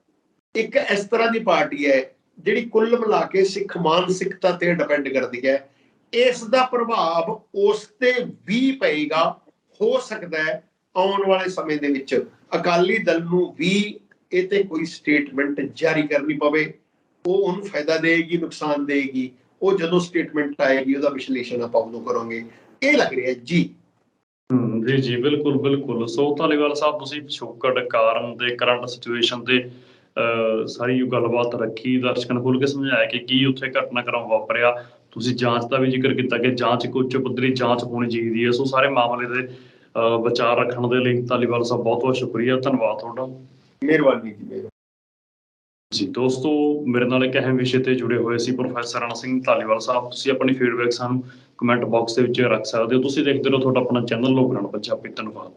ਇੱਕ ਇਸ ਤਰ੍ਹਾਂ ਦੀ ਪਾਰਟੀ ਹੈ ਜਿਹੜੀ ਕੁੱਲ ਮਿਲਾ ਕੇ ਸਿੱਖ ਮਾਨਸਿਕਤਾ ਤੇ ਡਿਪੈਂਡ ਕਰਦੀ ਹੈ। ਇਸ ਦਾ ਪ੍ਰਭਾਵ ਉਸ ਤੇ ਵੀ ਪਏਗਾ। ਹੋ ਸਕਦਾ ਹੈ ਆਉਣ ਵਾਲੇ ਸਮੇਂ ਦੇ ਵਿੱਚ ਅਕਾਲੀ ਦਲ ਨੂੰ ਵੀ ਇਹ ਤੇ ਕੋਈ ਸਟੇਟਮੈਂਟ ਜਾਰੀ ਕਰਨੀ ਪਵੇ। ਉਹ ਉਹਨੂੰ ਫਾਇਦਾ ਦੇਗੀ, ਨੁਕਸਾਨ ਦੇਗੀ, ਉਹ ਜਦੋਂ ਸਟੇਟਮੈਂਟ ਆਏਗੀ ਉਹਦਾ ਵਿਸ਼ਲੇਸ਼ਣ ਆਪਾਂ ਉਦੋਂ ਕਰਾਂਗੇ। ਇਹ ਲੱਗ ਰਿਹਾ ਜੀ। ਜੀ ਜੀ, ਬਿਲਕੁਲ ਬਿਲਕੁਲ। ਸੋ ਧਾਲੀਵਾਲ ਸਾਹਿਬ, ਤੁਸੀਂ ਪਿਛੋਕੜ, ਕਾਰਨ ਤੇ ਕਰੰਟ ਸਿਚੁਏਸ਼ਨ ਤੇ ਸਾਰੀ ਗੱਲਬਾਤ ਰੱਖੀ, ਦਰਸ਼ਕਾਂ ਨੂੰ ਖੁੱਲ੍ਹ ਕੇ ਸਮਝਾਇਆ ਕਿ ਕੀ ਉੱਥੇ ਘਟਨਾਕ੍ਰਮ ਵਾਪਰਿਆ। ਤੁਸੀਂ ਜਾਂਚ ਦਾ ਵੀ ਜ਼ਿਕਰ ਕੀਤਾ ਕਿ ਜਾਂਚ ਇੱਕ ਉੱਚ ਪੱਧਰੀ ਜਾਂਚ ਹੋਣੀ ਚਾਹੀਦੀ ਹੈ। ਸੋ ਸਾਰੇ ਮਾਮਲੇ ਦੇ ਵਿਚਾਰ ਰੱਖਣ ਦੇ ਲਈ ਧਾਲੀਵਾਲ ਸਾਹਿਬ ਬਹੁਤ ਬਹੁਤ ਸ਼ੁਕਰੀਆ, ਧੰਨਵਾਦ ਤੁਹਾਡਾ। ਮਿਹਰਬਾਨੀ ਜੀ। ਜੀ ਦੋਸਤੋ, ਮੇਰੇ ਨਾਲ ਇੱਕ ਅਹਿਮ ਵਿਸ਼ੇ ਤੇ ਜੁੜੇ ਹੋਏ ਸੀ ਪ੍ਰੋਫੈਸਰ ਰਣ ਸਿੰਘ ਧਾਲੀਵਾਲ ਸਾਹਿਬ। ਤੁਸੀਂ ਆਪਣੀ ਫੀਡਬੈਕ ਸਾਨੂੰ ਕਮੈਂਟ ਬਾਕਸ ਦੇ ਵਿੱਚ ਰੱਖ ਸਕਦੇ ਹੋ। ਤੁਸੀਂ ਦੇਖਦੇ ਰਹੋ ਤੁਹਾਡਾ ਆਪਣਾ ਚੈਨਲ ਲੋਕ ਰਣ ਪੰਜਾਬੀ। ਧੰਨਵਾਦ।